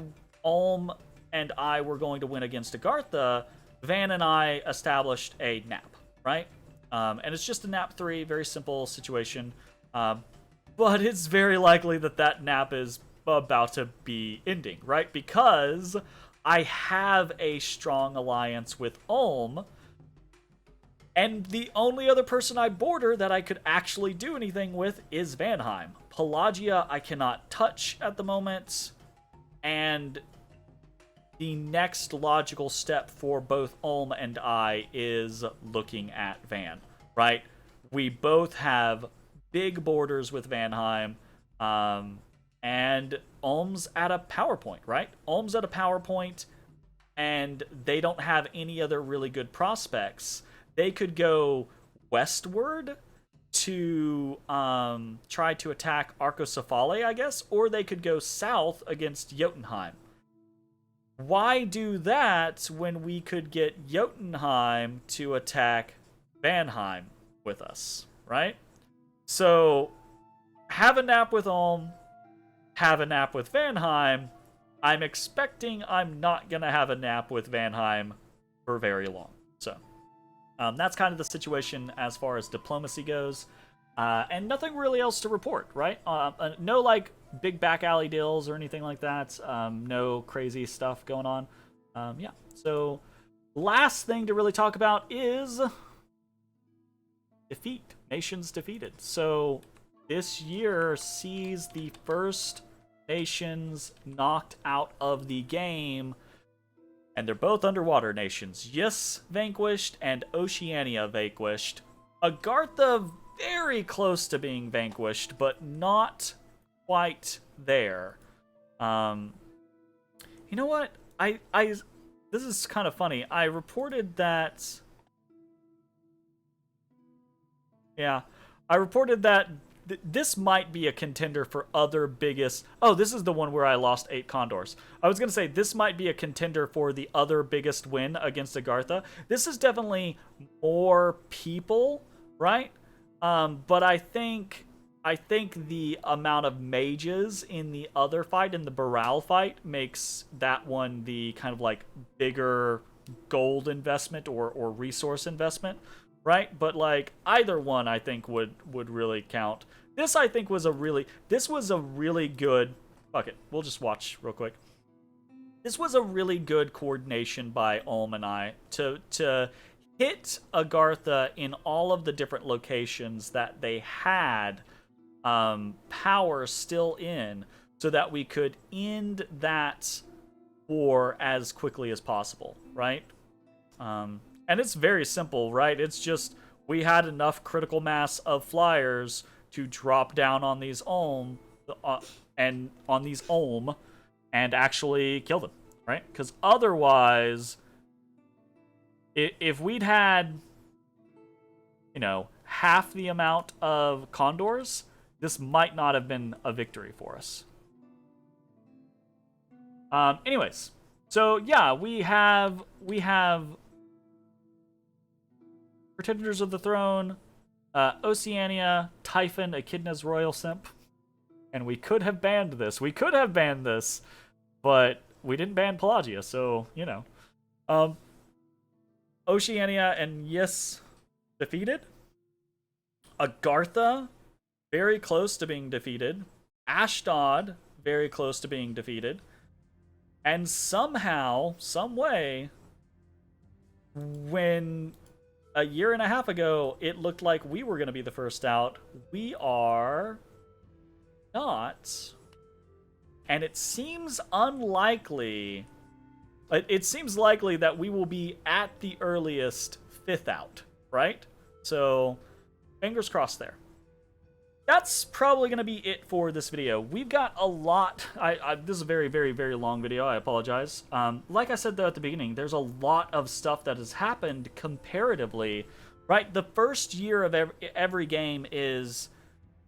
Ulm and I were going to win against Agartha, Van and I established a nap, right? And it's just a nap 3, very simple situation. But it's very likely that nap is about to be ending, right? Because I have a strong alliance with Ulm, And the only other person I border that I could actually do anything with is Vanheim. Pelagia I cannot touch at the moment, and the next logical step for both Ulm and I is looking at Van, right? We both have big borders with Vanheim, and Ulm's at a power point, right? Ulm's at a power point, and they don't have any other really good prospects. They could go westward to try to attack Arcocephale, I guess, or they could go south against Jotunheim. Why do that when we could get Jotunheim to attack Vanheim with us, right? So, have a nap with Ulm, have a nap with Vanheim. I'm expecting I'm not going to have a nap with Vanheim for very long. So, that's kind of the situation as far as diplomacy goes. And nothing really else to report, right? No, like, big back alley deals or anything like that. No crazy stuff going on. Yeah. So, last thing to really talk about is defeat. Nations defeated. So, this year sees the first nations knocked out of the game, and they're both underwater nations. Yis vanquished and Oceania vanquished. Agartha very close to being vanquished, but not quite there. You know what? This is kind of funny. I reported that. Yeah, I reported that this might be a contender for other biggest... Oh, this is the one where I lost 8 condors. I was going to say, this might be a contender for the other biggest win against Agartha. This is definitely more people, right? But I think the amount of mages in the other fight, in the Baral fight, makes that one the kind of like bigger gold investment or resource investment. Right? But, like, either one, I think, would really count. This, I think, was a really good... Fuck it. We'll just watch real quick. This was a really good coordination by Ulm and I to hit Agartha in all of the different locations that they had power still in, so that we could end that war as quickly as possible, right? And it's very simple, right? It's just we had enough critical mass of flyers to drop down on these Ulm and actually kill them, right? Because otherwise, if we'd had, half the amount of condors, this might not have been a victory for us. Anyways, so yeah, we have Pretenders of the Throne, Oceania, Typhon, Echidna's Royal Simp. And we could have banned this. But we didn't ban Pelagia, so, Oceania and Yis defeated. Agartha, very close to being defeated. Ashdod, very close to being defeated. And somehow, some way, when a year and a half ago, it looked like we were going to be the first out. We are not. And it seems unlikely. It seems likely that we will be at the earliest 5th out, right? So, fingers crossed there. That's probably going to be it for this video. We've got a lot. This is a very, very, very long video. I apologize. Like I said, though, at the beginning, there's a lot of stuff that has happened comparatively, right? The first year of every game is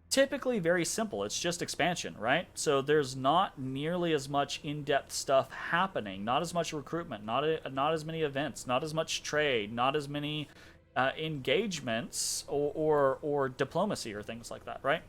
typically very simple. It's just expansion, right? So there's not nearly as much in-depth stuff happening. Not as much recruitment. Not as many events. Not as much trade. Not as many... engagements or diplomacy or things like that, right?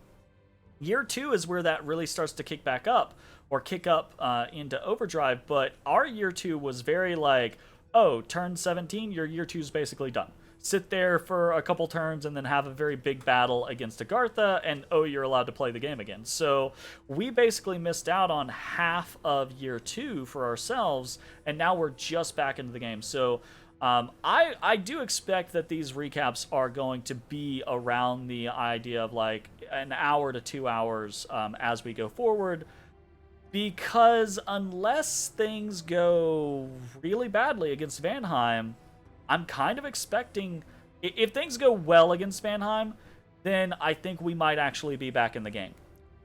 Year 2 is where that really starts to kick back up or kick up into overdrive, but our year 2 was very like, oh, turn 17, your year 2 is basically done. Sit there for a couple turns and then have a very big battle against Agartha, and oh, you're allowed to play the game again. So we basically missed out on half of year 2 for ourselves, and now we're just back into the game. So I do expect that these recaps are going to be around the idea of like an hour to 2 hours as we go forward, because unless things go really badly against Vanheim, I'm kind of expecting, if things go well against Vanheim, then I think we might actually be back in the game.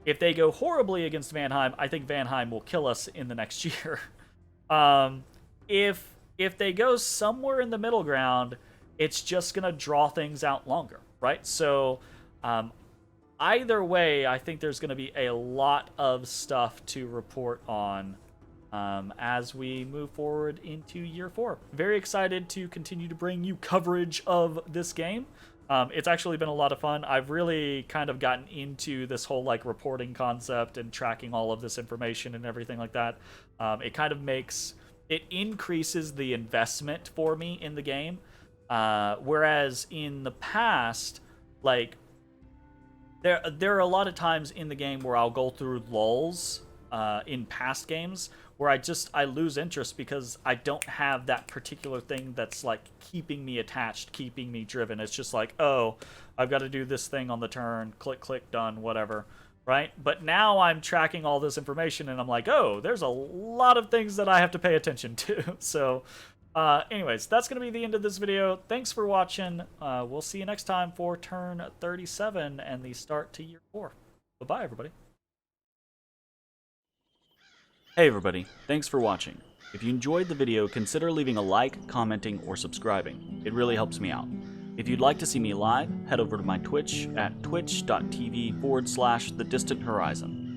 If they go horribly against Vanheim, I think Vanheim will kill us in the next year. If they go somewhere in the middle ground, it's just gonna draw things out longer, right? So either way, I think there's gonna be a lot of stuff to report on as we move forward into year 4. Very excited to continue to bring you coverage of this game. It's actually been a lot of fun. I've really kind of gotten into this whole like reporting concept and tracking all of this information and everything like that. It kind of increases the investment for me in the game. Whereas in the past, like there are a lot of times in the game where I'll go through lulls in past games where I lose interest because I don't have that particular thing that's like keeping me attached, keeping me driven. It's just like, oh, I've got to do this thing on the turn, click, click, done, whatever, right? But now I'm tracking all this information and I'm like, oh, there's a lot of things that I have to pay attention to. So anyways, that's going to be the end of this video. Thanks for watching. We'll see you next time for turn 37 and the start to year 4. Bye-bye, everybody. Hey everybody, thanks for watching. If you enjoyed the video, consider leaving a like, commenting, or subscribing. It really helps me out. If you'd like to see me live, head over to my Twitch at twitch.tv/thedistanthorizon.